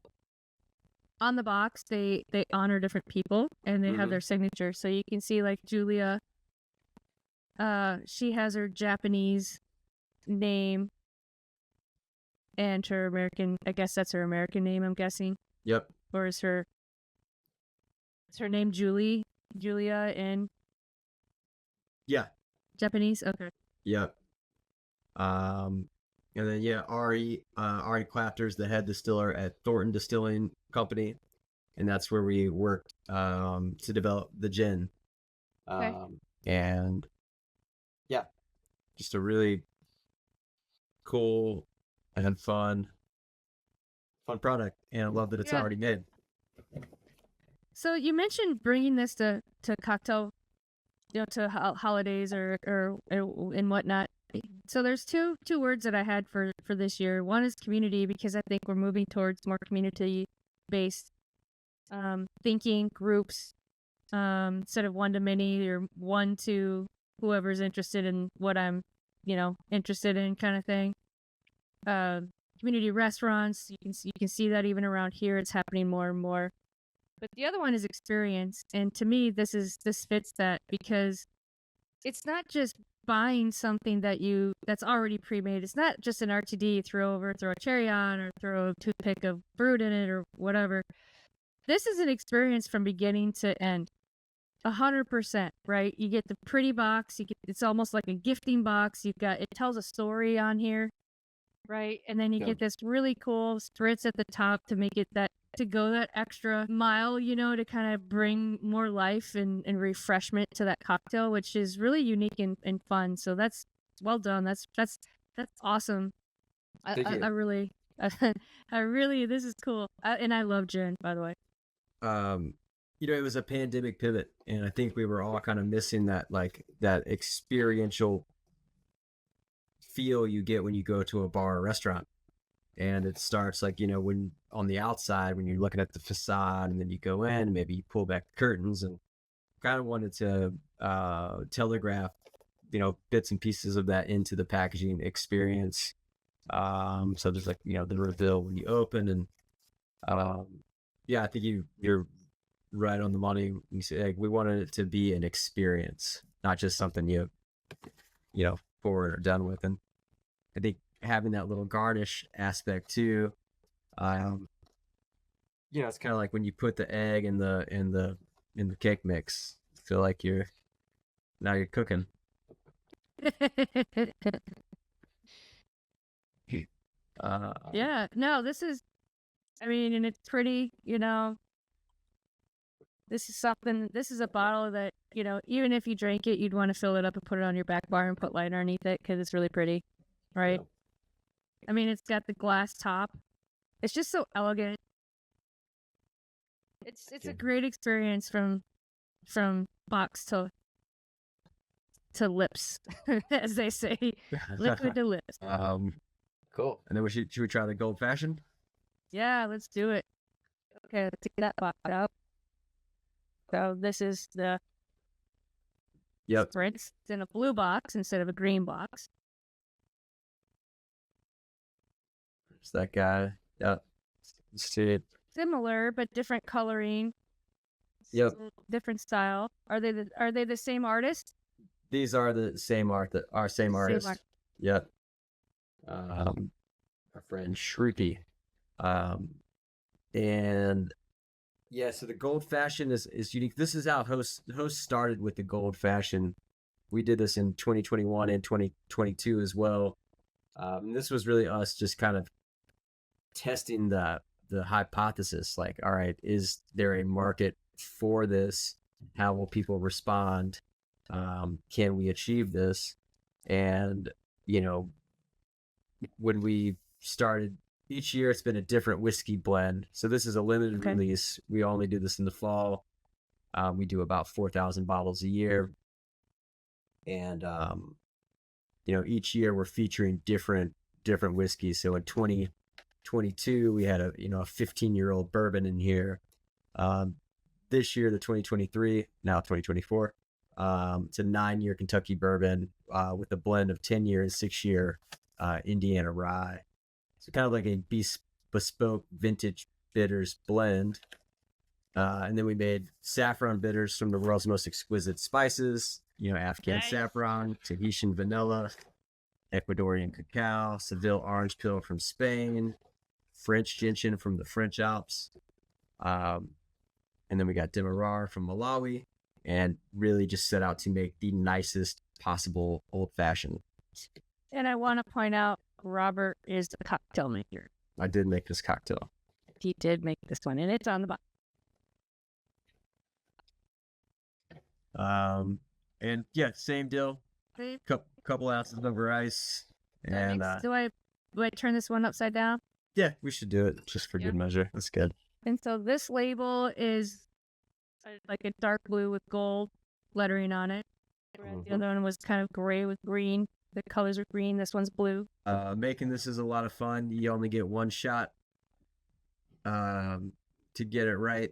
on the box. They honor different people and they have their signature. So you can see like Julia. She has her Japanese name. And her American, I guess that's her American name, I'm guessing. Yep. Or is her name Julia in Japanese? Okay. Yep. And then Ari Clapter's the head distiller at Thornton Distilling Company, and that's where we worked to develop the gin. Okay. And just a really cool and fun product, and I love that it's already made. So you mentioned bringing this to cocktail, to holidays or and whatnot. So there's two words that I had for this year. One is community, because I think we're moving towards more community based thinking, groups, instead of one to many or one to whoever's interested in what I'm interested in, kind of thing. Community restaurants, you can see that even around here, it's happening more and more. But the other one is experience, and to me this fits that, because it's not just buying something that's already pre-made. It's not just an RTD you throw a cherry on, or throw a toothpick of fruit in it or whatever. This is an experience from beginning to end, 100%, right? You get the pretty box, it's almost like a gifting box. It tells a story on here. Right, and then you get this really cool spritz at the top to make it to go that extra mile, to kind of bring more life and refreshment to that cocktail, which is really unique and fun. So that's well done. That's awesome. Thank you. I really, this is cool. And I love gin, by the way. It was a pandemic pivot, and I think we were all kind of missing that experiential feel you get when you go to a bar or restaurant. And it starts like, when on the outside, when you're looking at the facade, and then you go in and maybe you pull back the curtains, and kind of wanted to telegraph, bits and pieces of that into the packaging experience. So there's like, the reveal when you open, and I think you're right on the money when you say, like, we wanted it to be an experience, not just something you forward or done with. And I think having that little garnish aspect too, it's kind of like when you put the egg in the cake mix. It's feel like you're cooking. Yeah, no, this is, I mean, and it's pretty, this is a bottle that, even if you drank it, you'd want to fill it up and put it on your back bar and put light underneath it because it's really pretty, right? Yeah. I mean, it's got the glass top. It's just so elegant. It's a great experience from box to lips, as they say, liquid to lips. Cool. And then should we try the gold fashioned? Yeah, let's do it. Okay, let's take that box out. So this is the spritz. It's in a blue box instead of a green box. It's that guy. Yep. See it. Similar but different coloring. Yep. Different style. Are they the same artist? These are the same same artist. Yep. Our friend Shreepy. And yeah, so the gold fashioned is unique. This is how Hoste started with the gold fashioned. We did this in 2021 and 2022 as well. This was really us just kind of testing the hypothesis, like, all right, is there a market for this? How will people respond? Can we achieve this? And, when we started, each year it's been a different whiskey blend. So this is a limited release. We only do this in the fall. We do about 4,000 bottles a year. And, each year we're featuring different whiskeys. So in 2022, we had a 15-year-old bourbon in here. This year, the 2023, now 2024, it's a 9-year Kentucky bourbon with a blend of 10-year and 6-year Indiana rye. So kind of like a bespoke vintage bitters blend. And then we made saffron bitters from the world's most exquisite spices, Afghan saffron, Tahitian vanilla, Ecuadorian cacao, Seville orange peel from Spain, French gentian from the French Alps. And then we got Demerara from Malawi, and really just set out to make the nicest possible old fashioned. And I want to point out, Robert is the cocktail maker. I did make this cocktail. He did make this one, and it's on the bottom. And yeah, same deal. Couple ounces over ice. And do I turn this one upside down? Yeah, we should do it just for good measure. That's good. And so this label is like a dark blue with gold lettering on it. The other one was kind of gray with green. The colors are green. This one's blue. Making this is a lot of fun. You only get one shot to get it right.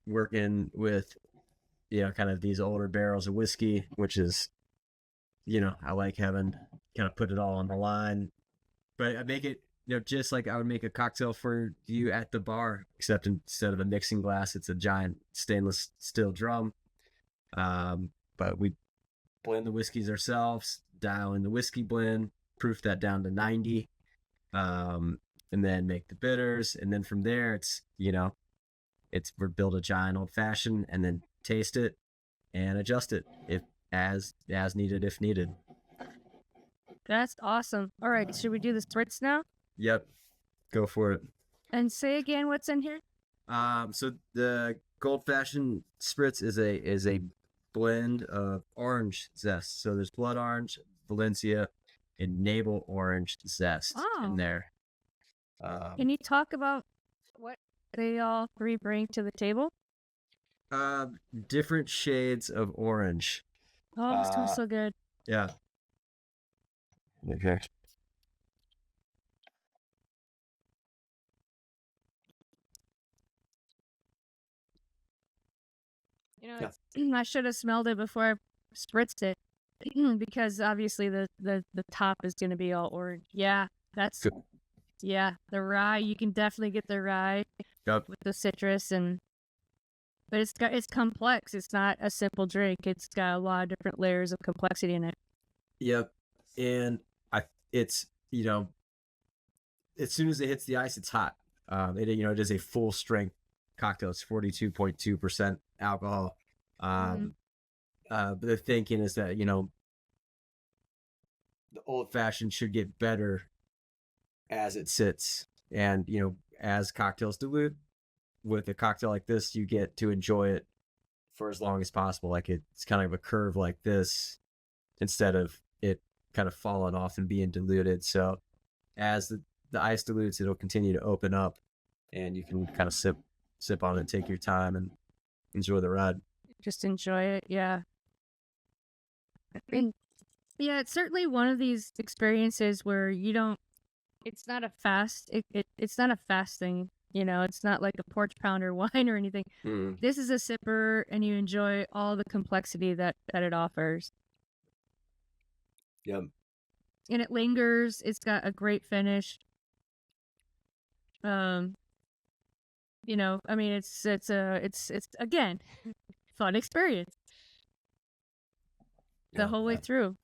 Working with, kind of these older barrels of whiskey, which is, I like having kind of put it all on the line. But I make it, just like I would make a cocktail for you at the bar, except instead of a mixing glass, it's a giant stainless steel drum. But we blend the whiskeys ourselves, dial in the whiskey blend, proof that down to 90, and then make the bitters. And then from there, it's we build a giant old fashioned and then taste it and adjust it if as needed, if needed. That's awesome. All right, should we do the spritz now? Yep, go for it. And say again what's in here. So the gold fashioned spritz is a blend of orange zest. So there's blood orange, Valencia, and navel orange zest in there. Can you talk about what they all three bring to the table? Different shades of orange. Oh, this smells so good. Yeah. Okay. I should have smelled it before I spritzed it because obviously the top is going to be all orange. Yeah, that's good. Yeah, the rye, you can definitely get the rye with the citrus, but it's complex. It's not a simple drink. It's got a lot of different layers of complexity in it. Yep. And it's, as soon as it hits the ice, it's hot. It is a full strength cocktail. It's 42.2% alcohol. But the thinking is that, the old fashioned should get better as it sits. And, as cocktails dilute, with a cocktail like this, you get to enjoy it for as long as possible. Like it's kind of a curve like this instead of it kind of falling off and being diluted. So as the ice dilutes, it'll continue to open up and you can kind of sip on it, take your time and enjoy the ride. Just enjoy it. Yeah. And yeah, it's certainly one of these experiences where it's not a it's not a fast thing. It's not like a porch pounder wine or anything. This is a sipper and you enjoy all the complexity that it offers. Yep. And it lingers. It's got a great finish. I mean, it's again, fun experience the whole way through.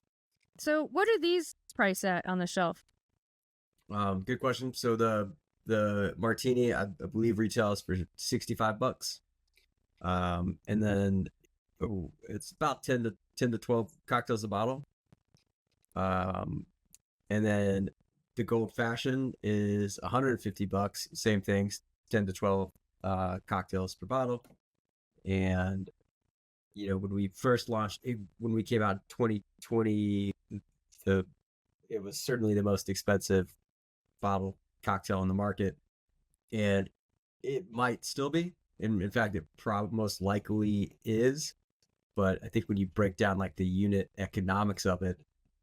So what are these priced at on the shelf? Good question. So the Martini, I believe, retails for $65. And then it's about 10 to 12 cocktails a bottle. And then the Gold Fashion is $150. Same things, 10 to 12 cocktails per bottle. And when we first launched, when we came out in 2020, it was certainly the most expensive bottle cocktail on the market, and it might still be. In fact, it most likely is. But I think when you break down like the unit economics of it,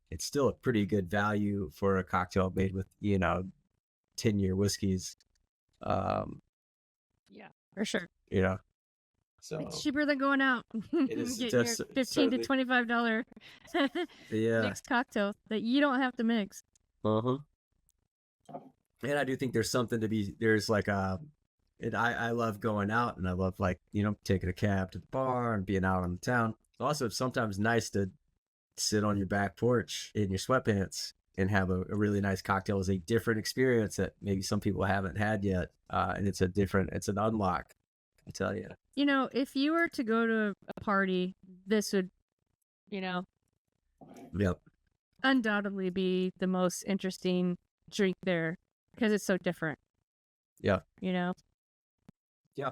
it's still a pretty good value for a cocktail made with 10-year whiskeys. Yeah, for sure. So it's cheaper than going out. It is getting your $15 to $25 mixed cocktail that you don't have to mix. And I do think there's something to be. There's like I love going out, and I love taking a cab to the bar and being out on the town. Also, it's sometimes nice to sit on your back porch in your sweatpants and have a really nice cocktail. Is a different experience that maybe some people haven't had yet, and it's an unlock. I tell you. If you were to go to a party, this would, Yep. undoubtedly be the most interesting drink there because it's so different. Yeah. Yeah.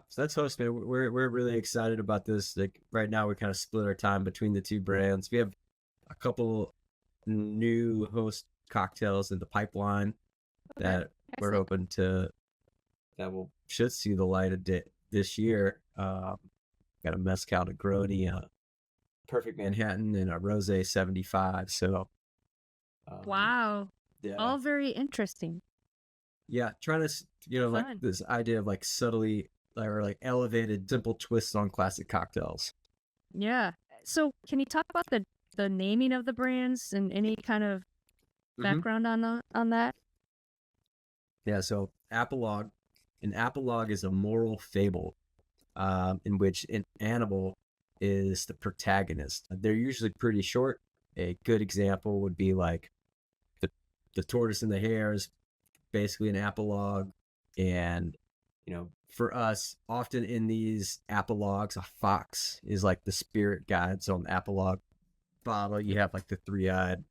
So that's Hoste, man. We're really excited about this. Like right now, we kind of split our time between the two brands. We have a couple new Hoste cocktails in the pipeline that we're hoping should see the light of day this year. Got a Mezcal Negroni, a Perfect Manhattan, and a Rosé 75. So, wow, yeah, all very interesting. Yeah, trying to like this idea of like subtly or like elevated, simple twists on classic cocktails. Yeah. So, can you talk about the naming of the brands and any kind of background on that? Yeah. So, Apologue. An apologue is a moral fable in which an animal is the protagonist. They're usually pretty short. A good example would be like the tortoise and the hare is basically an apologue. And, for us, often in these apologues, a fox is like the spirit guide. So on the apologue bottle, you have like the three-eyed,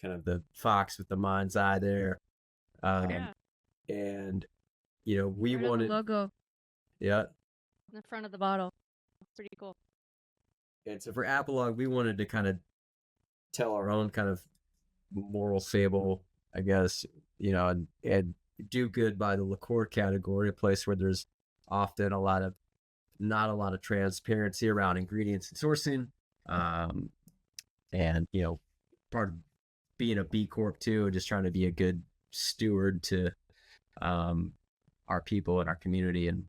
kind of the fox with the mind's eye there. And we wanted logo. Yeah. In the front of the bottle. Pretty cool. And so for Apologue, we wanted to kind of tell our own kind of moral fable, I guess, and do good by the liqueur category, a place where there's often not a lot of transparency around ingredients and sourcing. And, part of being a B Corp too, just trying to be a good steward to our people and our community. And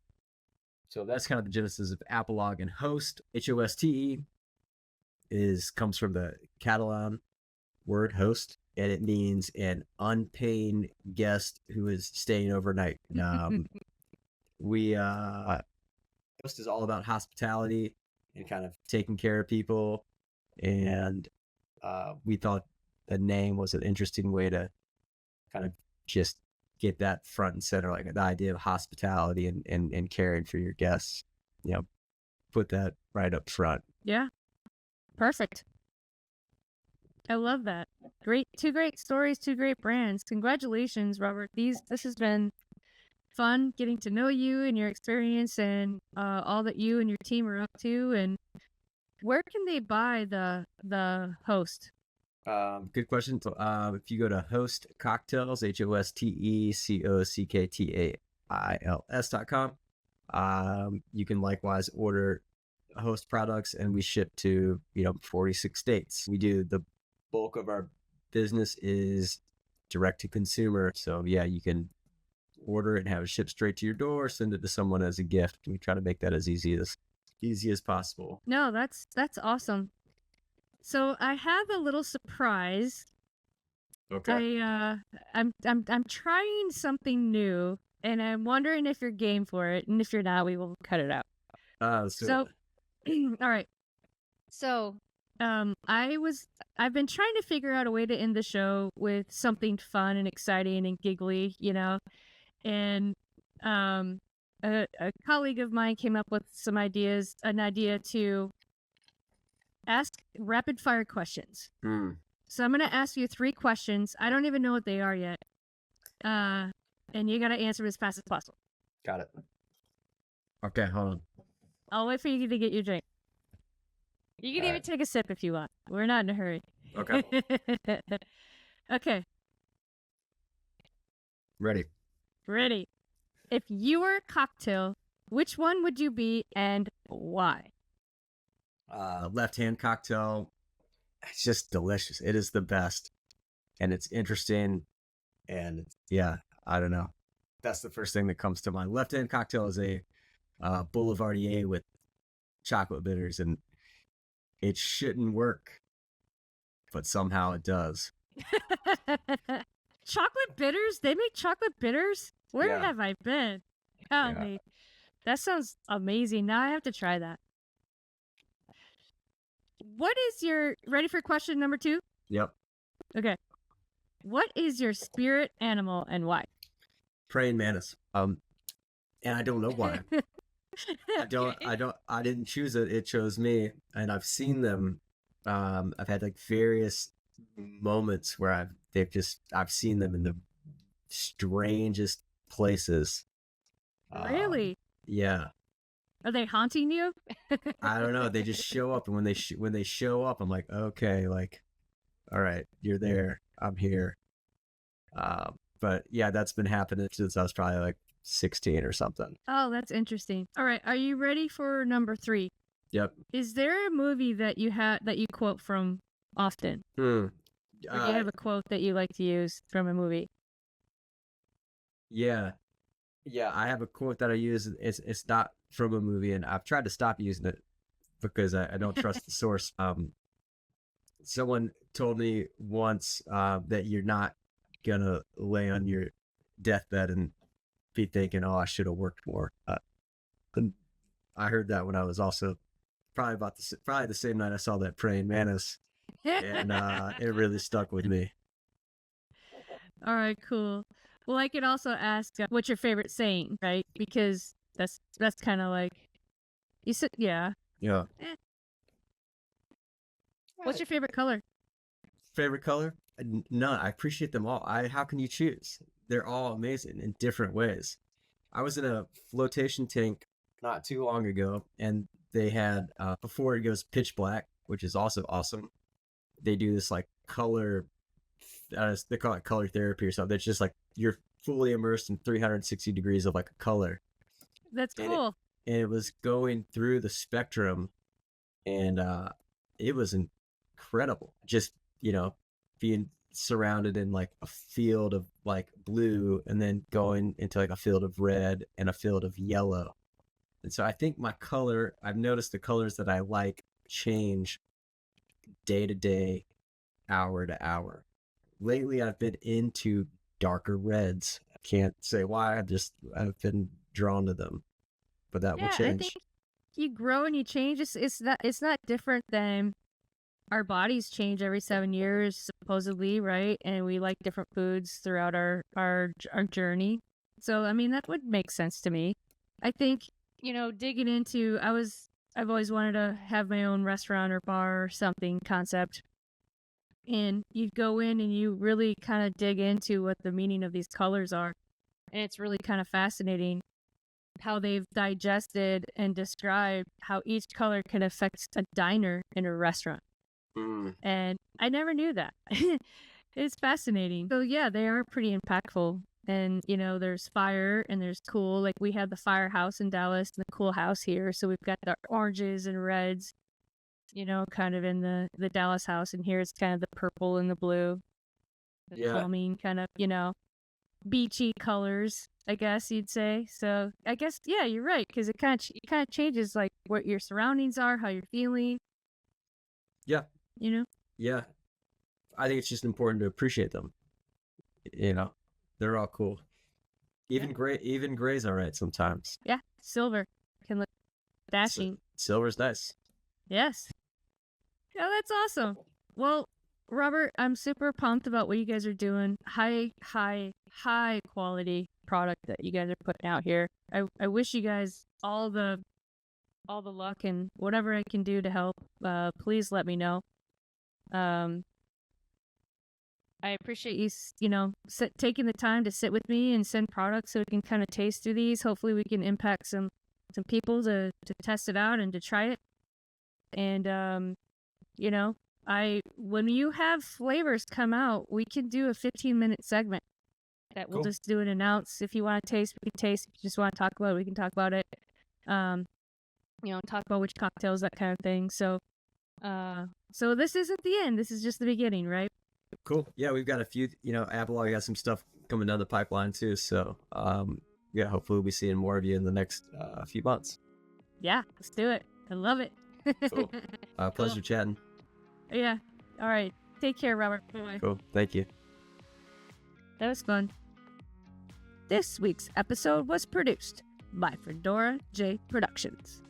so that's kind of the genesis of Apologue. And Hoste, Hoste, comes from the Catalan word host, and it means an unpaying guest who is staying overnight. Hoste is all about hospitality and kind of taking care of people. And we thought the name was an interesting way to kind of just get that front and center, like the idea of hospitality and caring for your guests, put that right up front. Yeah. Perfect. I love that. Two great stories, two great brands. Congratulations, Robert. This has been fun getting to know you and your experience and all that you and your team are up to. And where can they buy the Hoste? Good question. So, if you go to Hoste Cocktails, HOSTECOCTAILS.com, you can likewise order Hoste products, and we ship to 46 states. We do the bulk of our business is direct to consumer, so yeah, you can order it and have it shipped straight to your door, send it to someone as a gift. We try to make that as easy as possible. No, that's awesome. So I have a little surprise. Okay. I'm trying something new, and I'm wondering if you're game for it, and if you're not, we will cut it out. So all right. So I've been trying to figure out a way to end the show with something fun and exciting and giggly, and a colleague of mine came up with an idea to ask rapid fire questions. So I'm going to ask you 3 questions. I don't even know what they are yet. And you got to answer as fast as possible. Got it. Okay, hold on. I'll wait for you to get your drink. You can even take a sip if you want. We're not in a hurry. Okay. Okay. Ready. If you were a cocktail, which one would you be and why? Left-hand cocktail. It's just delicious. It is the best. And it's interesting. And yeah, I don't know. That's the first thing that comes to mind. Left-hand cocktail is a Boulevardier with chocolate bitters, and it shouldn't work, but somehow it does. Chocolate bitters? They make chocolate bitters? Where have I been? Tell me. That sounds amazing. Now I have to try that. Ready for question number 2? Yep. Okay. What is your spirit animal and why? Praying mantis. And I don't know why. I didn't choose it. It chose me. And I've seen them. I've had like various moments where I've seen them in the strangest places. Really? Yeah. Are they haunting you? I don't know. They just show up, and when they show up, I'm like, okay, like, all right, you're there. I'm here. But yeah, that's been happening since I was probably like 16 or something. Oh, that's interesting. All right, are you ready for number 3? Yep. Is there a movie that you quote from often? Or do you have a quote that you like to use from a movie? Yeah, I have a quote that I use. It's not from a movie, and I've tried to stop using it because I don't trust the source. Someone told me once that you're not gonna lay on your deathbed and be thinking, "Oh, I should have worked more." And I heard that when I was also probably the same night I saw that praying mantis, and it really stuck with me. All right, cool. Well, I could also ask, what's your favorite saying, right? Because that's kind of like, you said, yeah. Yeah. What's your favorite color? Favorite color? None. I appreciate them all. How can you choose? They're all amazing in different ways. I was in a flotation tank not too long ago, and they had, before it goes pitch black, which is also awesome, they do this like color, they call it color therapy or something. It's just like you're fully immersed in 360 degrees of like a color. That's cool. And it was going through the spectrum, and it was incredible. Just, being surrounded in like a field of like blue, and then going into like a field of red and a field of yellow. And so I think I've noticed the colors that I like change day to day, hour to hour. Lately, I've been into darker reds. I can't say why. I've been drawn to them, but that will change. I think you grow and you change. It's not different than our bodies change every 7 years, supposedly, right? And we like different foods throughout our journey. So, I mean, that would make sense to me. I think, digging into, I was I've always wanted to have my own restaurant or bar or something concept. And you go in and you really kind of dig into what the meaning of these colors are. And it's really kind of fascinating how they've digested and described how each color can affect a diner in a restaurant. And I never knew that. It's fascinating. So yeah, they are pretty impactful. And, you know, there's fire and there's cool. Like we have the firehouse in Dallas and the cool house here. So we've got the oranges and reds, you know, kind of in the Dallas house. And here it's kind of the purple and the blue. The calming kind of, you know, beachy colors, I guess you'd say. So I guess, yeah, you're right. Because it kind of changes like what your surroundings are, how you're feeling. Yeah. You know? Yeah. I think it's just important to appreciate them. You know, they're all cool. Even gray's all right sometimes. Yeah. Silver can look dashing. Silver's nice. Yes. Yeah, that's awesome. Well, Robert, I'm super pumped about what you guys are doing. High quality product that you guys are putting out here. I wish you guys all the luck, and whatever I can do to help, please let me know. I appreciate you, you know, taking the time to sit with me and send products so we can kind of taste through these. Hopefully we can impact some people to test it out and to try it. And, you know, when you have flavors come out, we can do a 15-minute segment that we'll just do and announce. If you want to taste, we can taste. If you just want to talk about it, we can talk about it. You know, talk about which cocktails, that kind of thing. So this isn't the end. This is just the beginning, right? Cool. Yeah, we've got a few, you know, Apologue got some stuff coming down the pipeline too. So, yeah, hopefully we'll be seeing more of you in the next few months. Yeah, let's do it. I love it. Cool. Pleasure chatting. Yeah. All right. Take care, Robert. Bye. Cool. Thank you. That was fun. This week's episode was produced by Fedora J Productions.